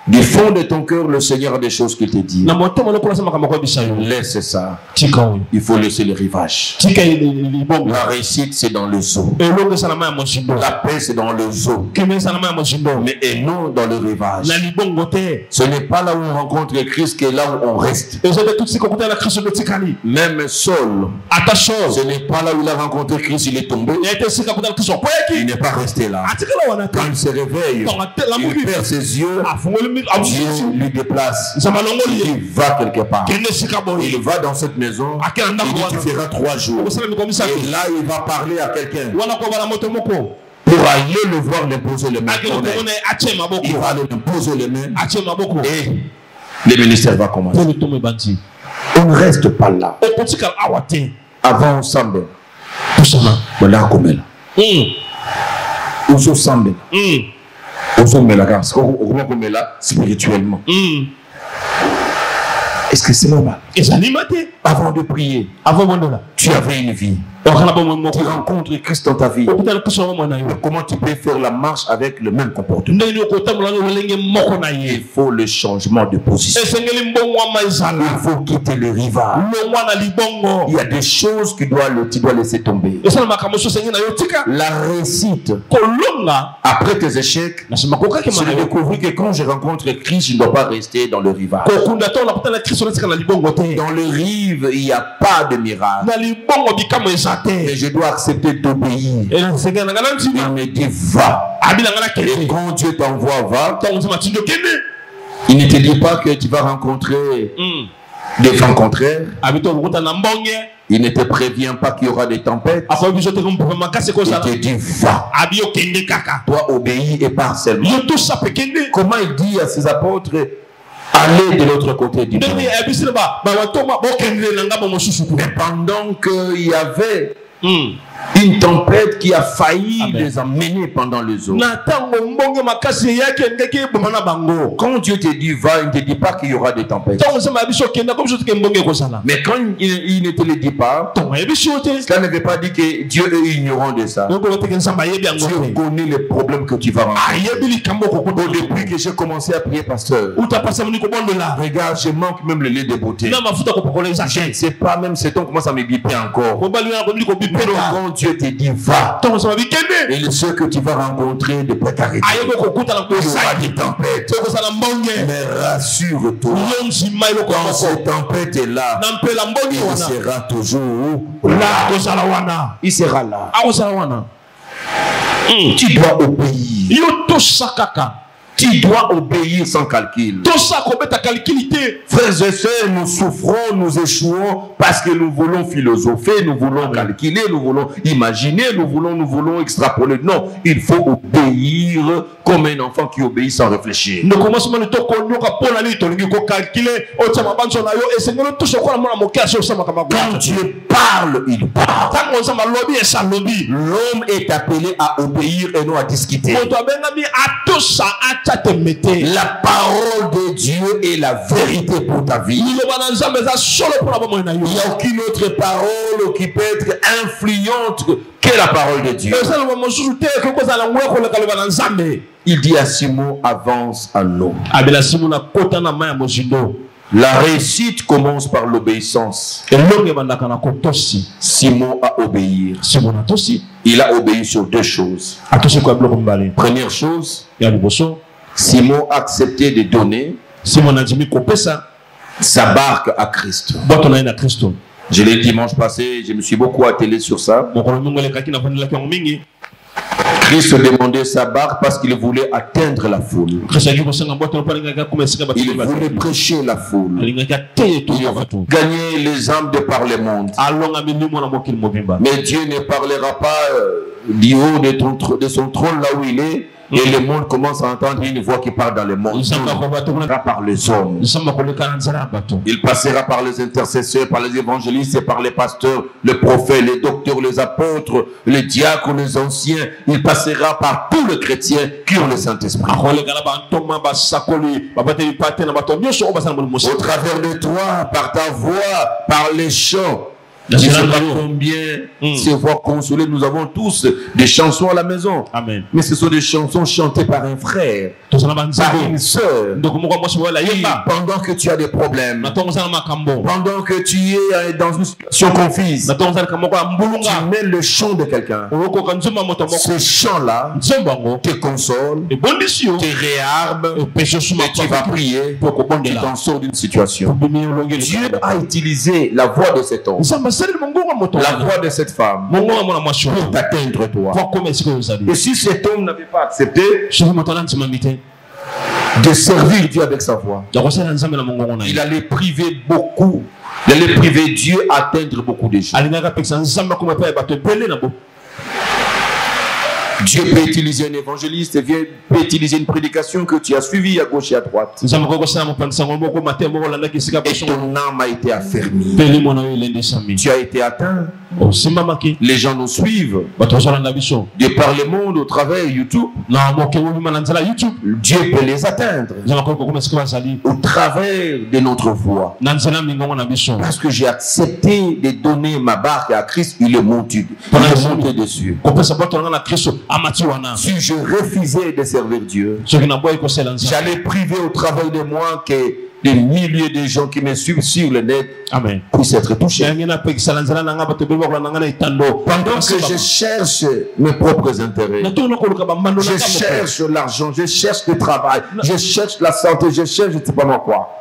Du fond de ton cœur, le Seigneur a des choses qu'il te dit. Laisse ça. Il faut laisser le rivage. La réussite, c'est dans le zoo. La paix, c'est dans le zoo. Mais et non dans le rivage. Ce n'est pas là où on rencontre Christ que là où on reste. Même Saul, ce n'est pas là où il a rencontré Christ, il est tombé. Il n'est pas resté là. Quand il se réveille, il perd ses yeux. Dieu lui déplace. Il va quelque part. Il va dans cette maison. Il dit tu feras 3 jours. Et là il va parler à quelqu'un. Pour aller le voir, l'imposer les mains. Il va l'imposer les mains. Et le ministère va commencer. On ne reste pas là. Avant ensemble. Voilà comme elle. Ensemble. Spirituellement. Est-ce que c'est normal? Avant de prier, tu avais une vie. Tu rencontres Christ dans ta vie. Comment tu peux faire la marche avec le même comportement? Il faut le changement de position. Il faut quitter le rivage. Il y a des choses que tu dois laisser tomber. La réussite, après tes échecs, j'ai découvert que quand je rencontre Christ, je ne dois pas rester dans le rivage. Dans le rive, il n'y a pas de miracle. Mais je dois accepter d'obéir. Il me dit va. Et quand Dieu t'envoie, va. Il ne te dit pas que tu vas rencontrer des vents contraires. Il ne te prévient pas qu'il y aura des tempêtes. Il te dit va. Toi obéis et pars seulement. Comment il dit à ses apôtres? Allez de l'autre côté du monde. Mais pendant qu'il y avait une tempête qui a failli les emmener pendant les eaux. Quand Dieu te dit va, il ne te dit pas qu'il y aura des tempêtes. Mais quand il ne te le dit pas, cela ne veut pas dire que Dieu est ignorant de ça. Dieu connaît les problèmes que tu vas rencontrer. Depuis que j'ai commencé à prier, pasteur, regarde, je manque même le lait de beauté. Je ne sais pas, même ce temps commence à me biper encore. Quand Dieu te dit va, et ce que tu vas rencontrer de précarité, il y aura des tempêtes. Mais rassure-toi, quand cette tempête est là, il sera toujours là. Il sera là. Tu dois obéir. Tu dois obéir sans calcul. Frères et sœurs, nous souffrons, nous échouons parce que nous voulons philosopher, nous voulons calculer, nous voulons imaginer, nous voulons extrapoler. Non, il faut obéir comme un enfant qui obéit sans réfléchir. Quand Dieu parle, il parle. L'homme est appelé à obéir et non à discuter. La parole de Dieu est la vérité pour ta vie. Il n'y a aucune autre parole qui peut être influente que la parole de Dieu. Il dit à Simon, avance à nous. La réussite commence par l'obéissance. Simon a obéi. Il a obéi sur 2 choses. Première chose, Simon a accepté de donner sa barque à Christ. Je l'ai dit dimanche passé, je me suis beaucoup attelé sur ça. Christ demandait sa barque parce qu'il voulait atteindre la foule. Il voulait prêcher la foule. Il voulait gagner les âmes de par le monde. Mais Dieu ne parlera pas du haut de son trône là où il est. Et le monde commence à entendre une voix qui parle dans le monde. Il passera par les hommes. Il passera par les intercesseurs, par les évangélistes, et par les pasteurs, les prophètes, les docteurs, les apôtres, les diacres, les anciens. Il passera par tous les chrétiens qui ont le Saint-Esprit. Au travers de toi, par ta voix, par les chants, Je ne sais pas combien se voient consolés. Nous avons tous des chansons à la maison. Amen. Mais ce sont des chansons chantées par un frère, par une sœur. Pendant que tu as des problèmes, pendant que tu es dans une situation confuse, tu mets le chant de quelqu'un. Ce chant-là te console, te réarbe, et tu vas prier pour tu t'en sors d'une situation. Dieu a utilisé la voix de cet homme, la voix de cette femme, pour t'atteindre toi. Et si cet homme n'avait pas accepté de servir Dieu avec sa voix, il allait priver beaucoup. Il allait priver Dieu à atteindre beaucoup de gens. Dieu peut utiliser un évangéliste, Dieu peut utiliser une prédication que tu as suivie à gauche et à droite. Et ton âme a été affermie. Tu as été atteint. Les gens nous suivent. De par le monde, au travers YouTube. Dieu peut les atteindre. Au travers de notre voix. Parce que j'ai accepté de donner ma barque à Christ, il est monté dessus. Si je refusais de servir Dieu, j'allais priver au travers de moi que des milliers de gens qui me suivent sur le net puissent être touchés. Pendant que je cherche mes propres intérêts, je cherche l'argent, je cherche le travail, je cherche la santé, je cherche je ne sais pas moi quoi.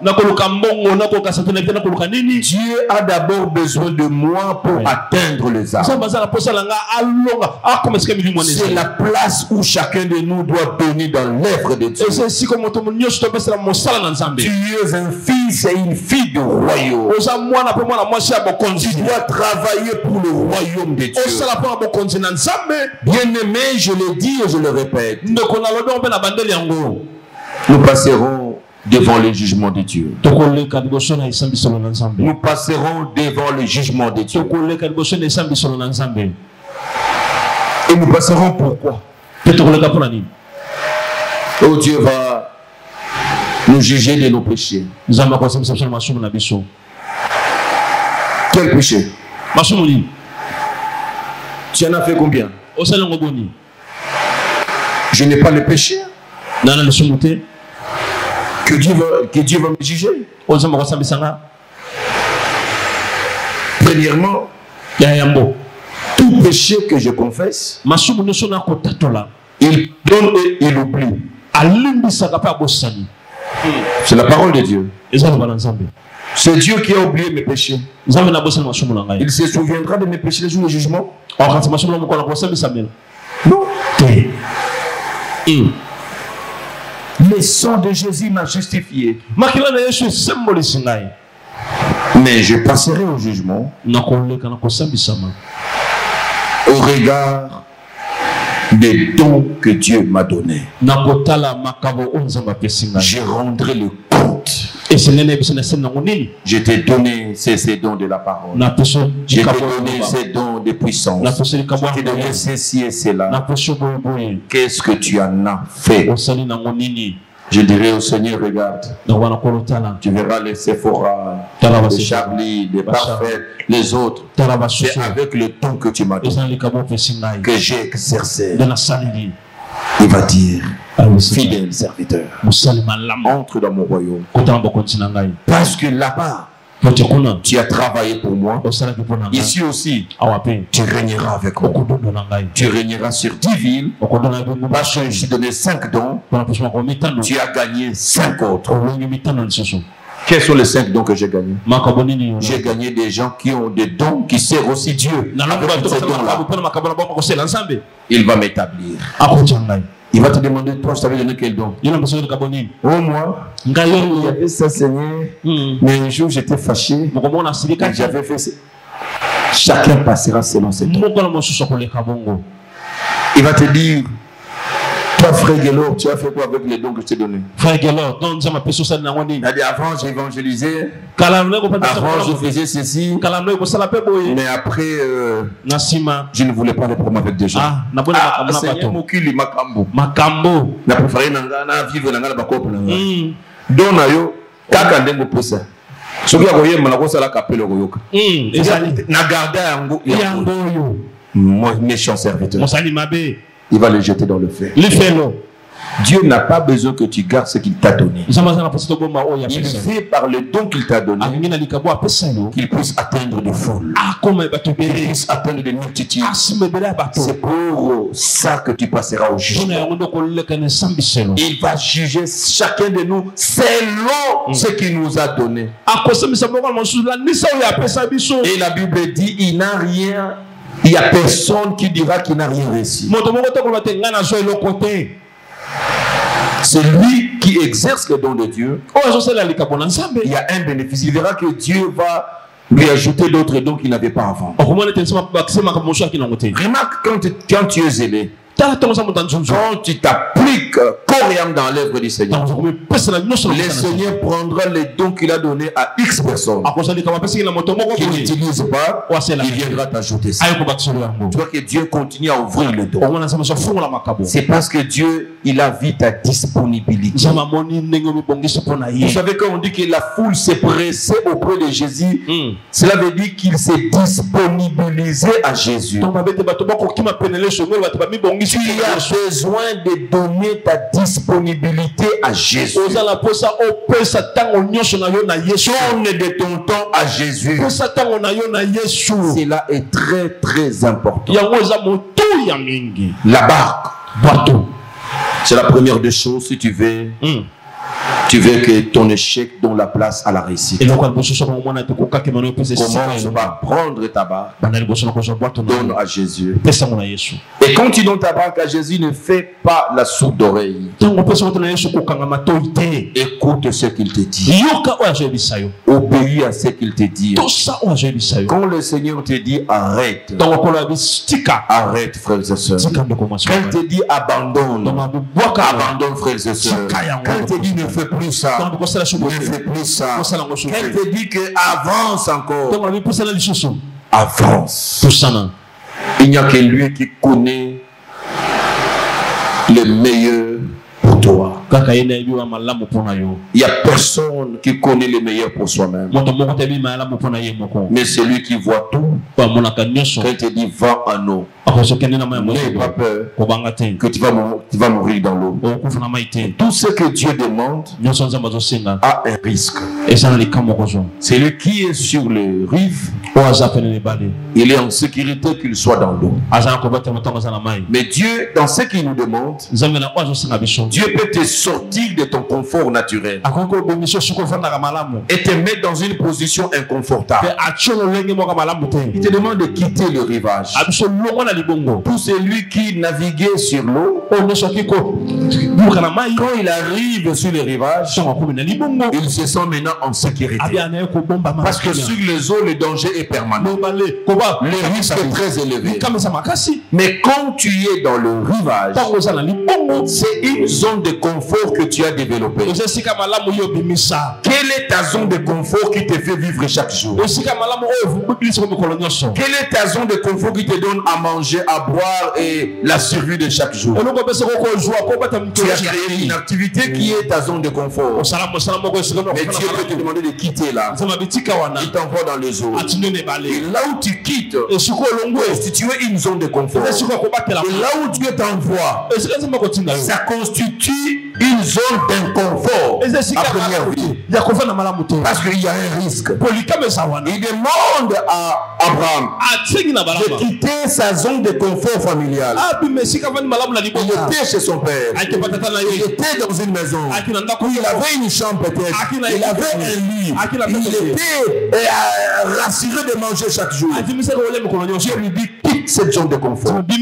Dieu a d'abord besoin de moi pour atteindre les âmes. C'est la place où chacun de nous doit donner dans l'œuvre de Dieu. Tu es un fils et une fille du royaume. Tu dois travailler pour le royaume de Dieu. Bien-aimé, je le dis et je le répète. Nous passerons devant le jugement de Dieu. Nous passerons devant le jugement de Dieu. Et nous passerons pourquoi? Oh, Dieu va nous juger de nos péchés. Quel péché? Tu en as fait combien? Je n'ai pas le péché. Que Dieu va me juger. Premièrement, tout péché que je confesse, il donne et il oublie. C'est la parole de Dieu. C'est Dieu qui a oublié mes péchés. Il se souviendra de mes péchés le jour du jugement. Non. Le sang de Jésus m'a justifié. Mais je passerai au jugement au regard des dons que Dieu m'a donnés. Je rendrai le compte. Je t'ai donné ces dons de la parole. Je t'ai donné ces dons de puissance. Je t'ai donné ceci et cela. Qu'est-ce que tu en as fait? Je dirais au Seigneur, regarde, tu verras les Sephora, les Charlie, les Parfaits, les autres. C'est avec le temps que tu m'as donné, que j'ai exercé. Il va dire, fidèle serviteur, entre dans mon royaume. Parce que là-bas, tu as travaillé pour moi. Ici aussi, tu régneras avec moi. Tu régneras sur 10 villes. Parce que je t'ai donné 5 dons. Tu as gagné 5 autres. Quels sont les 5 dons que j'ai gagnés? J'ai gagné des gens qui ont des dons qui servent aussi Dieu. Il va m'établir. Il va te demander, toi, je t'avais donné quel don? Oh, moi, il y avait ça, Seigneur. Mais un jour, j'étais fâché. J'avais fait ça. Chacun passera selon ses dons. Il va te dire, toi, frère Guélor, tu as fait quoi avec les dons que je t'ai donnés? Frère Guélor, avant j'évangélisais, avant je faisais ceci, mais après je ne voulais pas les promets avec des gens. Seigneur Mokili Makambo, na préféré na vivre na la bakopo na. Don na yo kaka ndengo pesa. Ce qui a voyé malako sala kapelo koyoka. Na garder yango méchant serviteur. Il va le jeter dans le feu. Dieu n'a pas besoin que tu gardes ce qu'il t'a donné. Il fait par le don qu'il t'a donné qu'il puisse atteindre des foules, qu'il puisse atteindre des multitudes. C'est pour ça que tu passeras au jugement. Il va juger chacun de nous selon ce qu'il nous a donné. Et la Bible dit, il n'a rien. Il n'y a personne qui dira qu'il n'a rien reçu. C'est lui qui exerce le don de Dieu. Il y a un bénéfice. Il verra que Dieu va lui ajouter d'autres dons qu'il n'avait pas avant. Remarque quand tu es zélé. Quand tu t'appliques corps et âme dans l'œuvre du Seigneur, le Seigneur prendra les dons qu'il a donnés à X personnes qui n'utilisent pas, il viendra t'ajouter ça. Tu vois que Dieu continue à ouvrir le don. C'est parce que Dieu, il a vu ta disponibilité. Vous savez, quand on dit que la foule s'est pressée auprès de Jésus, cela veut dire qu'il s'est disponibilisé à Jésus. Tu as besoin de donner ta disponibilité à Jésus. Donne de ton temps à Jésus. Cela est très très important. La barque. C'est la première des choses si tu veux. Tu veux que ton échec donne la place à la réussite. Comment tu vas prendre ta barque? Donne à Jésus. Et quand tu donnes ta barque à Jésus, ne fais pas la sourde oreille. Écoute ce qu'il te dit. Obéis à ce qu'il te dit. Quand le Seigneur te dit arrête, arrête frères et sœurs. Quand il te dit abandonne, abandonne frères et sœurs. Quand il te dit ne fais plus ça, ne fais plus ça. Quand il te dit que avance encore, avance. Il n'y a que lui qui connaît le meilleur pour toi. Il n'y a personne qui connaît le meilleur pour soi-même. Mais c'est lui qui voit tout. Quand il te dit va en eau, n'aie pas peur que tu vas mourir dans l'eau. Tout ce que Dieu demande a un risque. C'est lui qui est sur les rives. Il est en sécurité qu'il soit dans l'eau. Mais Dieu, dans ce qu'il nous demande, Dieu peut te sortir de ton confort naturel et te mettre dans une position inconfortable. Il te demande de quitter le rivage. Pour celui qui naviguait sur l'eau, quand il arrive sur le rivage, il se sent maintenant en sécurité. Parce que sur les eaux, le danger est permanent. Le risque est très élevé. Mais quand tu es dans le rivage, c'est une zone de confort que tu as développée. Quelle est ta zone de confort qui te fait vivre chaque jour? Quelle est ta zone de confort qui te donne à manger, à boire et la survie de chaque jour? Tu as créé une activité qui est ta zone de confort. Mais Dieu peut te demander de quitter là. Il t'envoie dans les eaux. Et là où tu quittes, constituer une zone de confort. Et là où Dieu t'envoie, ça constitue une zone d'inconfort à première vue. Parce qu'il y a un risque. Il demande à Abraham de quitter sa zone de confort familial. Il était chez son père. Il était dans une maison. Il avait une chambre peut-être. Il avait un lit. Il était rassuré de manger chaque jour. Dieu lui dit quitte cette zone de confort. Il dit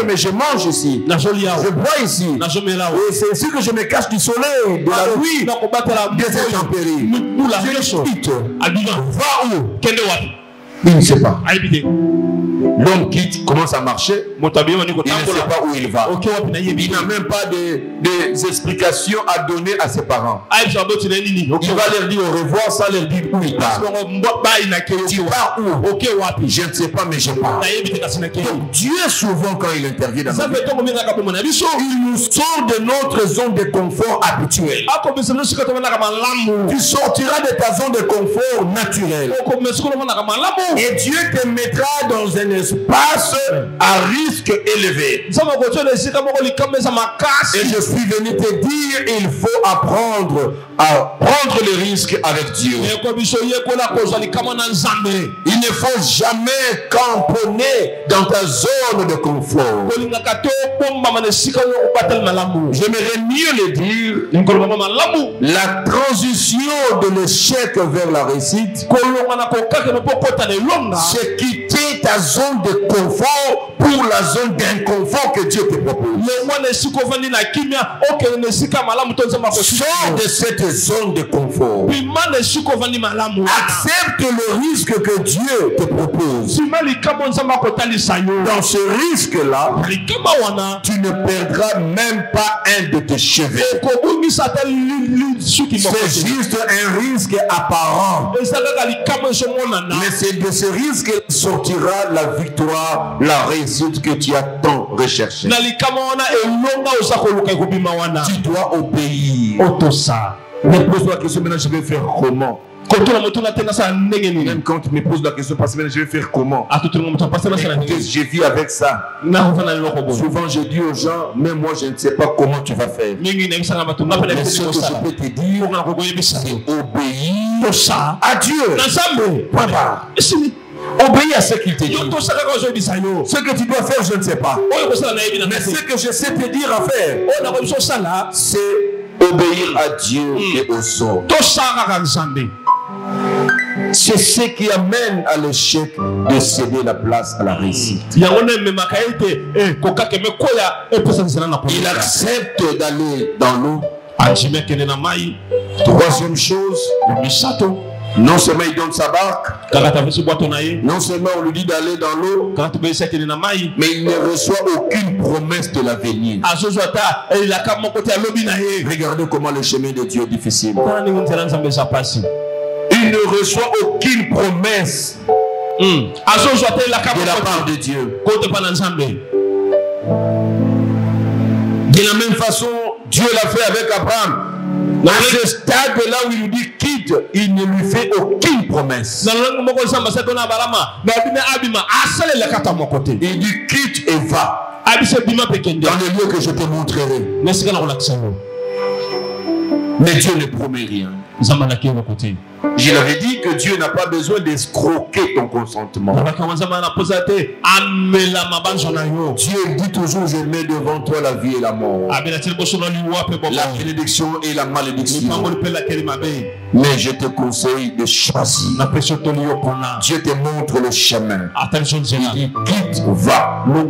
mais je mange ici. Je bois ici. Et c'est ici que je me cache du soleil, de la nuit, des intempéries. Dieu lui quitte. Va où? Il ne sait pas. L'homme quitte, commence à marcher. Il ne sait pas où il va. Il n'a même pas des explications à donner à ses parents. Il va leur dire au revoir sans leur dire où il part. Tu pars où? Je ne sais pas, mais je pars. Donc Dieu souvent quand il intervient dans notre vie, il nous sort de notre zone de confort habituelle. Tu sortiras de ta zone de confort naturelle. Et Dieu te mettra dans un espace à risque élevé. Et je suis venu te dire, il faut apprendre à prendre les risques avec Dieu. Il ne faut jamais camponner dans ta zone de confort. J'aimerais mieux le dire, la transition de l'échec vers la réussite, c'est quitter ta zone de confort pour la zone d'inconfort que Dieu te propose. Sors de cette zone de confort. Accepte le risque que Dieu te propose. Dans ce risque-là, tu ne perdras même pas un de tes cheveux. C'est juste un risque apparent. Mais c'est de ce risque sortira la victoire, la réussite que tu as tant recherché. Tu dois obéir. Mais pose-toi la question maintenant, je vais faire comment? Même quand tu me poses la question, parce que je vais faire comment? Je vis avec ça. Souvent je dis aux gens, même moi je ne sais pas comment tu vas faire. Mais ce que je peux te dire, c'est obéir à Dieu. Obéis à ce qu'il te dit. Ce que tu dois faire, je ne sais pas. Mais ce que je sais te dire à faire, c'est obéir à Dieu et aux autres. C'est ce qui amène à l'échec de céder la place à la réussite. Il accepte d'aller dans l'eau. Troisième chose, non seulement il donne sa barque, non seulement on lui dit d'aller dans l'eau, mais il ne reçoit aucune promesse de l'avenir. Regardez comment le chemin de Dieu est difficile. Il ne reçoit aucune promesse de la part de Dieu. De la même façon, Dieu l'a fait avec Abraham. À ce stade-là où il lui dit quitte, il ne lui fait aucune promesse. Il dit quitte et va dans le lieu que je te montrerai. Mais Dieu ne promet rien. Je l'avais dit que Dieu n'a pas besoin d'escroquer ton consentement. Dieu dit toujours, je mets devant toi la vie et la mort, la bénédiction et la malédiction. Mais je te conseille de choisir. Dieu te montre le chemin. Il dit quitte, va. Mais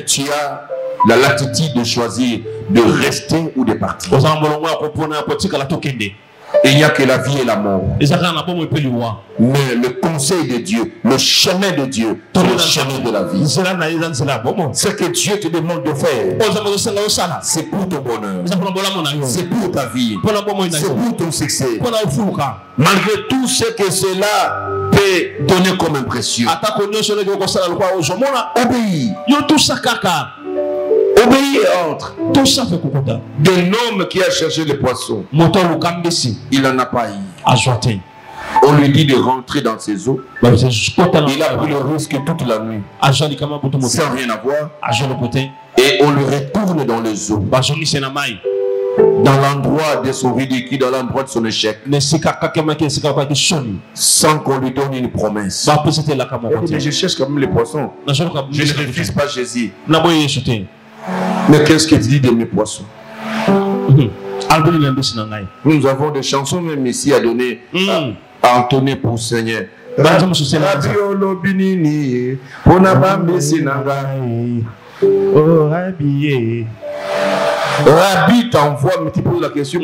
tu as la latitude de choisir de rester ou de partir. Et il n'y a que la vie et la mort. Mais le conseil de Dieu, le chemin de Dieu, c'est le chemin de la vie. Ce que Dieu te demande de faire, c'est pour ton bonheur, c'est pour ta vie, c'est pour ton succès. Malgré tout ce que cela peut donner comme impression, obéis. Obéis et entre. D'un homme qui a cherché les poissons, il n'en a pas eu. On lui dit de rentrer dans ses eaux. Il a pris le risque toute la nuit sans rien avoir. Et on le retourne dans les eaux, dans l'endroit de son ridicule, dans l'endroit de son échec, sans qu'on lui donne une promesse. Mais je cherche quand même les poissons. Je ne refuse pas Jésus. Mais qu'est-ce qu'il dit de mes poissons? Nous avons des chansons même ici à donner, à entonner pour le Seigneur. Rabbi t'envoie, mais tu poses la question.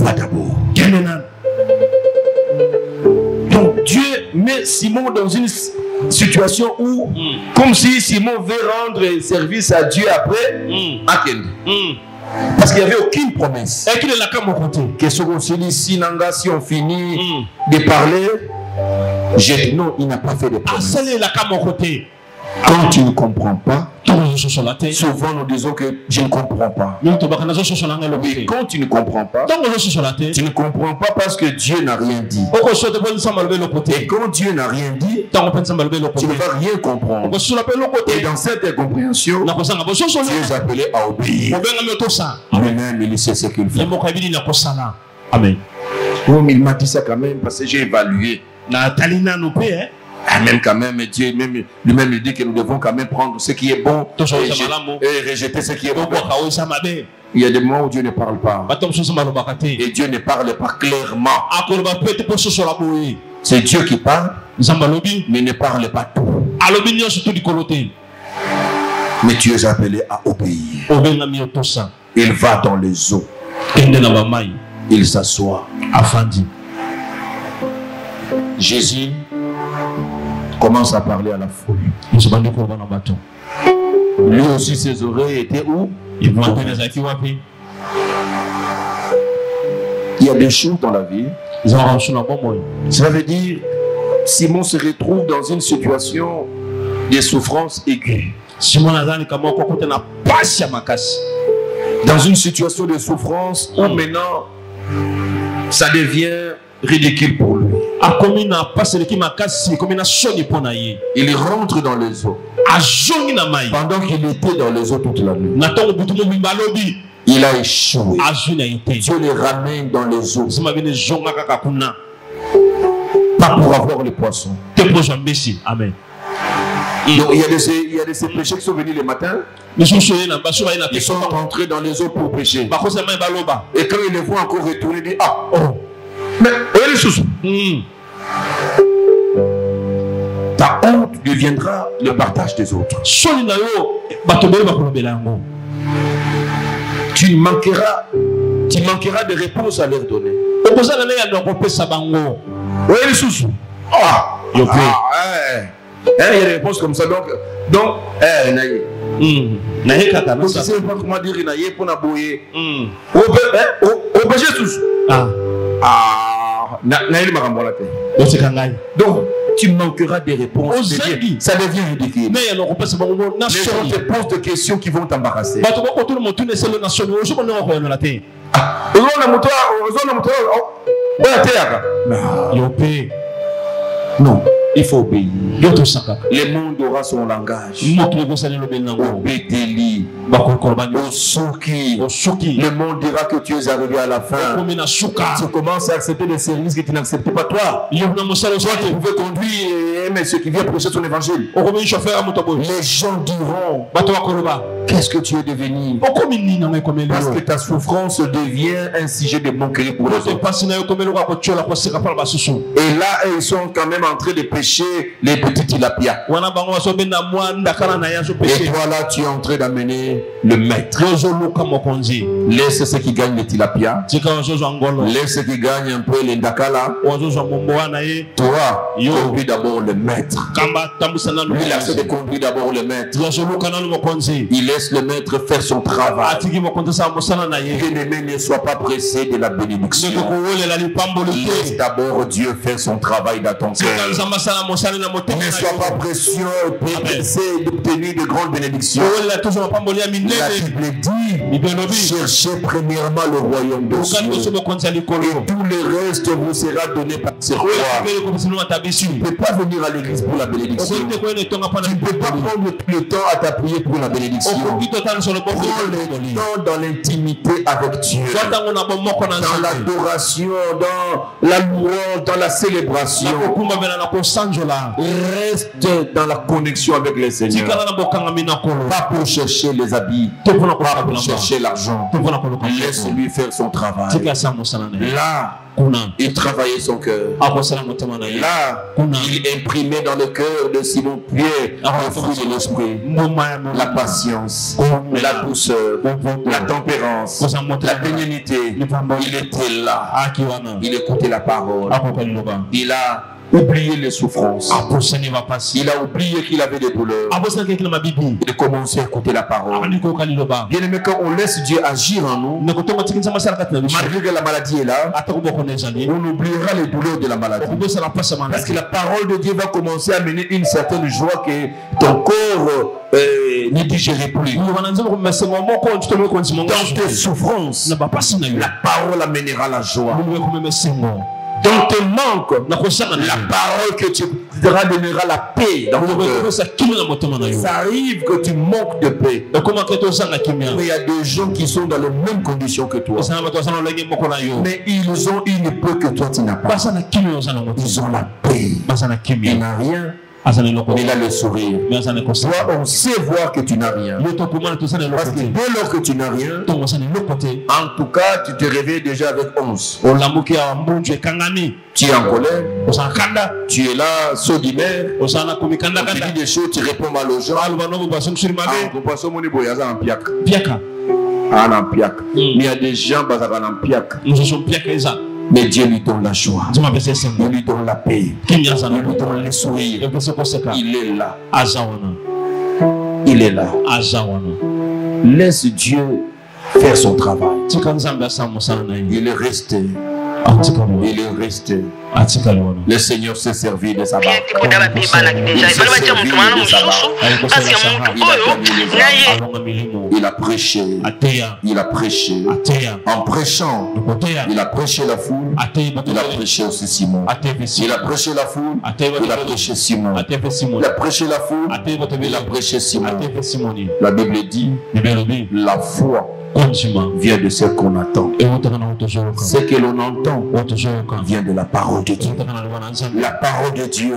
toi d'abord. Donc Dieu met Simon dans une situation où, comme si Simon veut rendre service à Dieu après, parce qu'il n'y avait aucune promesse. Que ce qu'on se dit, si on finit de parler, non, il n'a pas fait de promesse. Quand tu ne comprends pas, souvent nous disons que je ne comprends pas. Mais quand tu ne comprends pas, tu ne comprends pas parce que Dieu n'a rien dit. Et quand Dieu n'a rien dit, tu ne vas rien comprendre. Et dans cette incompréhension, Dieu est appelé à obéir. Lui-même, il sait ce qu'il fait. Amen. Oh, mais il m'a dit ça quand même parce que j'ai évalué. Même quand même, Dieu lui-même il dit que nous devons quand même prendre ce qui est bon et rejeter ce qui est bon. Il y a des moments où Dieu ne parle pas. Et Dieu ne parle pas clairement. C'est Dieu qui parle, mais ne parle pas tout. Mais Dieu est appelé à obéir. Il va dans les eaux. Il s'assoit. Jésus commence à parler à la foule. Lui aussi, ses oreilles étaient où? Il y a des choses dans la vie. Cela veut dire, Simon se retrouve dans une situation de souffrance aiguë. Dans une situation de souffrance où maintenant, ça devient ridicule pour lui. Il rentre dans les eaux. Pendant qu'il était dans les eaux toute la nuit, il a échoué. Dieu le ramène dans les eaux. Pas pour avoir les poissons. Amen. Donc il y a de ces péchés qui sont venus le matin. Ils sont entrés dans les eaux pour pécher. Et quand ils les voient encore retourner, ils disent ah, oh. Mais les choses. Ta honte deviendra le partage des autres. Tu manqueras de réponses à leur donner. Oui, les sous. Ah, il y a des réponses comme ça. Donc, je ne sais pas comment dire pour n'abouiller. Au péché tous. Donc, tu manqueras des réponses. Ça devient ridicule. Les gens te posent des questions qui vont t'embarrasser. Non, il faut obéir. Le monde aura son langage. Le monde dira que tu es arrivé à la fin. Tu commences à accepter des services que tu n'acceptais pas toi. Tu pouvais conduire mais ceux qui viennent prêcher son évangile. Les gens diront qu'est-ce que tu es devenu? Parce que ta souffrance devient un sujet de moquerie pour les autres. Et là, ils sont quand même en train de pêcher les petits tilapias. Et toi là, tu es en train d'amener le maître. Laisse ceux qui gagnent les tilapias. Laisse ceux qui gagnent un peu les ndakala. Toi, conduis d'abord le maître. Lui, il accepte de conduire d'abord le maître. Il laisse le maître faire son travail. Bien-aimé, ne sois pas pressé de la bénédiction. Laisse d'abord Dieu faire son travail dans ton cœur. Ne sois pas pressé d'obtenir de grandes bénédictions. La Bible dit, cherchez premièrement le royaume de Dieu. Et tout le reste vous sera donné par ce roi. Tu ne peux pas venir à l'église pour la bénédiction. Tu ne peux pas prendre le temps à t'appuyer pour la bénédiction. Prends le temps dans l'intimité avec Dieu. Dans l'adoration, dans la louange, dans la célébration. Reste dans la connexion avec le Seigneur. Pas pour chercher les t'habille, pas pour chercher l'argent. Laisse-lui faire son travail. Là, il travaillait son cœur. Là, il imprimait dans le cœur de Simon Pierre le fruit de l'esprit, la patience, la douceur, la tempérance, la bénignité. Il était là. Il écoutait la parole. Il a oublié les souffrances. Il a oublié qu'il avait des douleurs. Il a commencé à écouter la parole. Bien aimé, quand on laisse Dieu agir en nous, malgré que la maladie est là, on oubliera les douleurs de la maladie. Parce que la parole de Dieu va commencer à mener une certaine joie que ton corps ne digérait plus. Dans tes souffrances, la parole amènera la joie. Dans tes manques, la parole que tu diras donnera la paix dans ton cœur. Ça arrive que tu manques de paix. Mais il y a des gens qui sont dans les mêmes conditions que toi. Mais ils ont une paix que toi tu n'as pas. Ils ont la paix. Il n'a rien. Mais il a le sourire. Toi, on sait voir que tu n'as rien. Parce que dès lors que tu n'as rien, en tout cas, tu te réveilles déjà avec 11. Tu es en colère. Tu es là, saut d'hiver. Tu dis des choses, tu réponds mal aux gens. Il y a des gens qui sont en mais Dieu lui donne la joie. Il lui donne la paix. Il lui donne le sourire. Il est là. Il est là. Laisse Dieu faire son travail. Il est resté. Il est resté. Le Seigneur s'est servi de sa barque. Il a prêché. Il a prêché. En prêchant, il a prêché la foule. Il a prêché aussi Simon. Il a prêché la foule. Il a prêché Simon. Il a prêché la foule. Il a prêché Simon. La Bible dit, la foi vient de ce qu'on attend. Ce que l'on entend vient de la parole de Dieu. La parole de Dieu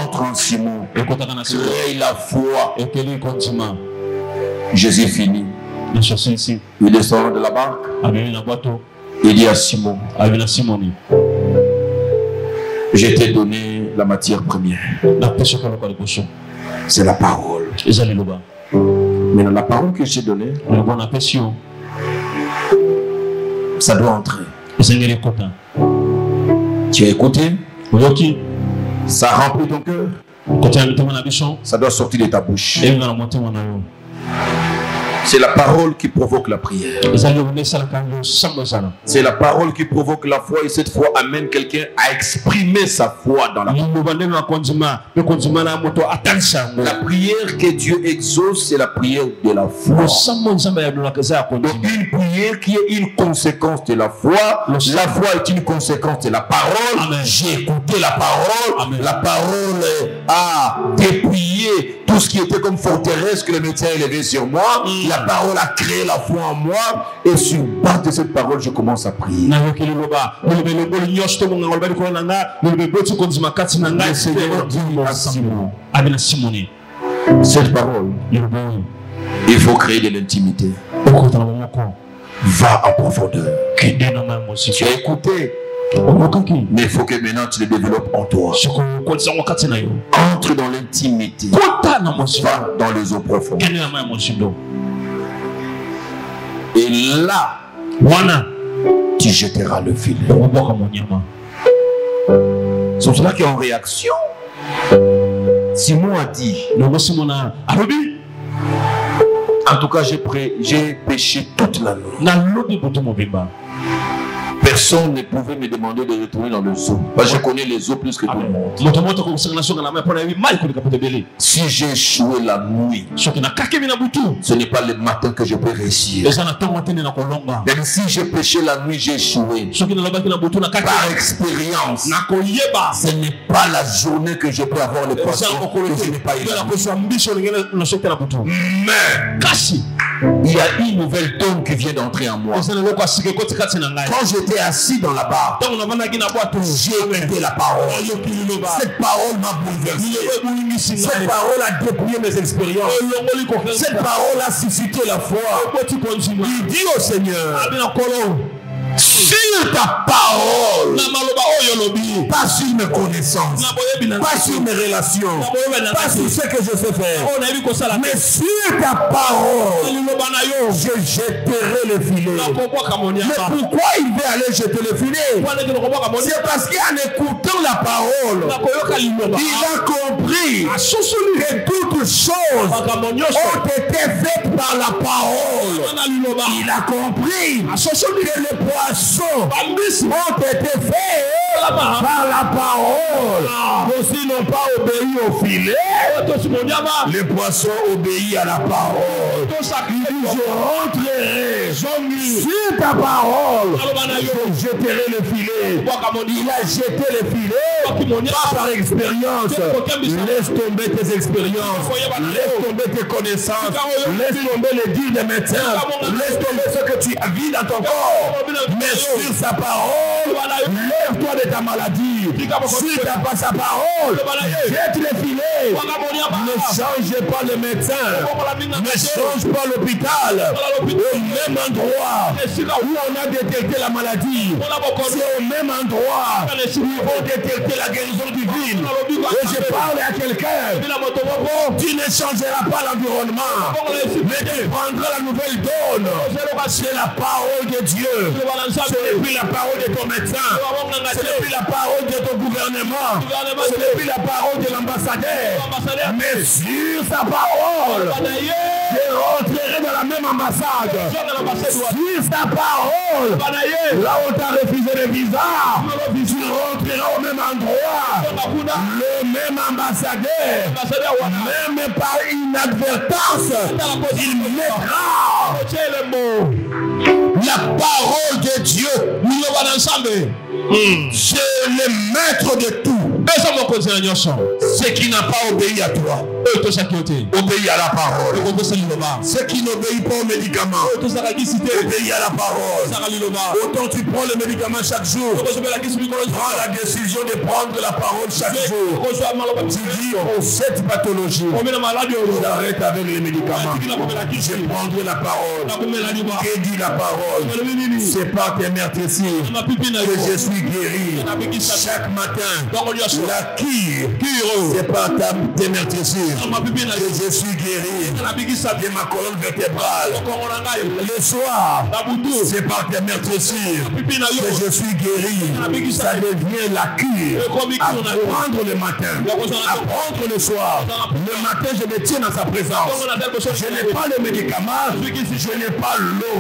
entre en Simon, crée la foi. Jésus finit. Il descend de la barque. Il dit à Simon, je t'ai donné la matière première. C'est la parole. Mais dans la parole que j'ai donnée, ça doit entrer. Tu as écouté? Ça remplit ton cœur. Ça doit sortir de ta bouche. C'est la parole qui provoque la prière. C'est la parole qui provoque la foi et cette foi amène quelqu'un à exprimer sa foi dans la foi. La prière que Dieu exauce, c'est la prière de la foi. Donc une prière qui est une conséquence de la foi. La foi est une conséquence de la parole. J'ai écouté la parole. La parole a dépouillé tout ce qui était comme forteresse que le médecin a élevé sur moi. La parole a créé la foi en moi et sur base de cette parole je commence à prier. Le Seigneur dit à Simon, cette parole, il faut créer de l'intimité. Va en profondeur. Tu as écouté, mais il faut que maintenant tu le développes en toi. Entre dans l'intimité. Va dans les eaux profondes. Et là, tu jetteras le filet. C'est cela qui est en réaction. Simon a dit, en tout cas j'ai péché toute la nuit. Personne ne pouvait me demander de retourner dans le zoo. Parce que je connais les eaux plus que tout le monde. Si j'ai échoué la nuit, ce n'est pas le matin que je peux réussir. Même si j'ai péché la nuit, j'ai échoué. Par expérience, ce n'est pas la journée que je peux avoir le poisson que je n'ai pas échoué. Mais il y a une nouvelle donne qui vient d'entrer en moi. Quand j'étais assis dans la barre, j'ai écouté la parole. Cette parole m'a bouleversé. Cette parole a dépouillé mes expériences. Cette parole a suscité la foi. Il dit au Seigneur, sur ta parole, pas sur mes connaissances, pas sur mes relations, pas sur ce que je sais faire, mais sur ta parole, je jetterai le filet. Mais pourquoi il veut aller jeter le filet? C'est parce qu'en écoutant la parole, il a compris que toutes choses ont été faites par la parole. Il a compris que les poissons ont été faits par la parole. Aussi n'ont pas obéi au filet. Les poissons obéissent à la parole. Il dit, je rentrerai sur ta parole. Je jetterai le filet. Il a jeté le filet, pas par expérience. Laisse tomber tes expériences. Laisse tomber tes connaissances. Laisse tomber les dires des médecins. Laisse tomber ce que tu as vu dans ton corps. Mais sur sa parole, lève-toi de ta maladie. Si tu n'as pas sa parole, jette les filets. Ne change pas le médecin. Ne change pas l'hôpital. Au même endroit où on a détecté la maladie, c'est au même endroit où ils vont détecter la guérison divine. Et je parle à quelqu'un. Tu ne changeras pas l'environnement, mais tu prendras la nouvelle donne. C'est la parole de Dieu. Ce n'est plus la parole de ton médecin. Ce n'est plus la parole de ton gouvernement. Ce n'est plus la parole de l'ambassadeur. Mais sur sa parole, je rentrerai dans la même ambassade. Sur sa parole, là où tu as refusé le visa, tu rentreras au même endroit. Le même ambassadeur, même par inadvertance, il mettra la parole de Dieu. C'est le maître de tout. Ce qui n'a pas obéi à toi, obéit à la parole. Ce qui n'obéit pas aux médicaments, obéit à la parole. Autant tu prends le médicament chaque jour, prends la décision de prendre la parole chaque jour. Tu dis pour cette pathologie, j'arrête avec les médicaments. Je prendrai la parole. Que dit la parole? C'est par tes meurtrissures que je suis guéri. Chaque matin, la cure, c'est par tes meurtrissures que je suis guéri de ma colonne vertébrale. Le soir, c'est par tes meurtrissures que je suis guéri. Ça devient la cure. À prendre le matin, à prendre le soir. Le matin, je me tiens dans sa présence. Je n'ai pas le médicament, je n'ai pas l'eau,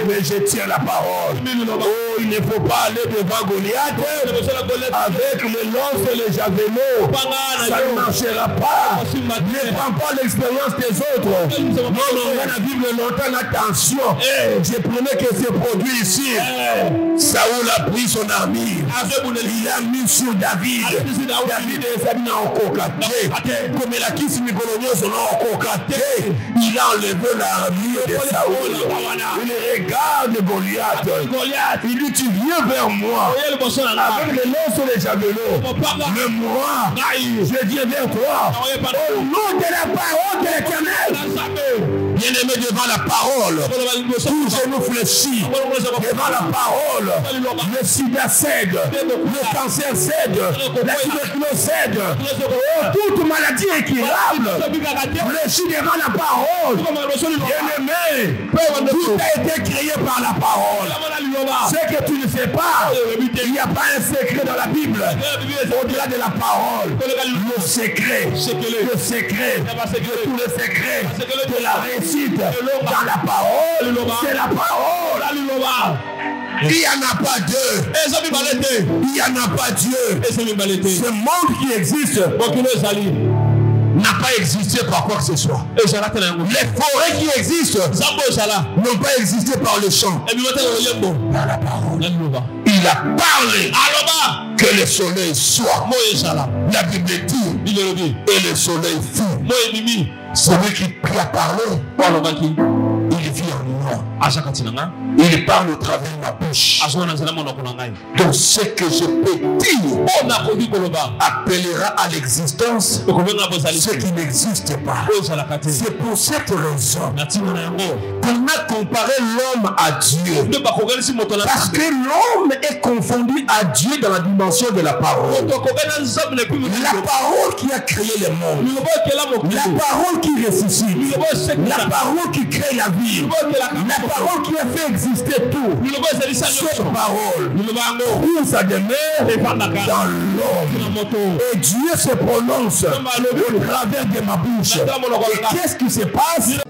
mais je tiens la parole. Oh, il ne faut pas aller devant Goliath avec le lance et le javelot. Ça ne marchera pas. Ne prends pas l'expérience des autres. Non, on va vivre longtemps. Attention. Je prenais que ce produit ici. Saoul a pris son armure. Il a mis sur David. David est mis en cocaté. Comme il a quitté son cocaté, il a enlevé l'armure de Saoul. Il regarde Goliath. Il dit, tu viens vers moi avec les lances et les javelots. Mais moi, je viens vers toi au nom de la parole de l'Éternel. Bien-aimé, devant la parole, tout genou fléchit. Devant la parole, le sida cède, le cancer cède, la tuberculose cède. Toute maladie incurable fléchit devant la parole. Bien-aimé, tout a été créé par la parole. Ce que tu ne sais pas, il n'y a pas un secret dans la Bible. Au-delà de la parole, le secret, tout le secret de la réussite dans la parole, c'est la parole. Il n'y en a pas deux. Il n'y en a pas Dieu. Ce monde qui existe n'a pas existé par quoi que ce soit. Les forêts qui existent n'ont pas existé par le chant. Par la parole. Il a parlé que le soleil soit. La Bible dit et le soleil fut. Celui qui a parlé, il parle au travers de ma bouche. Donc ce que je peux dire appellera à l'existence ce qui n'existe pas. C'est pour cette raison qu'on a comparé l'homme à Dieu. Parce que l'homme est confondu à Dieu dans la dimension de la parole. La parole qui a créé le monde. La parole qui ressuscite. La parole qui crée la vie. La parole qui a fait exister tout. Cette parole trouve sa demeure dans l'homme. Et Dieu se prononce au travers de ma bouche. Et qu'est-ce qui se passe?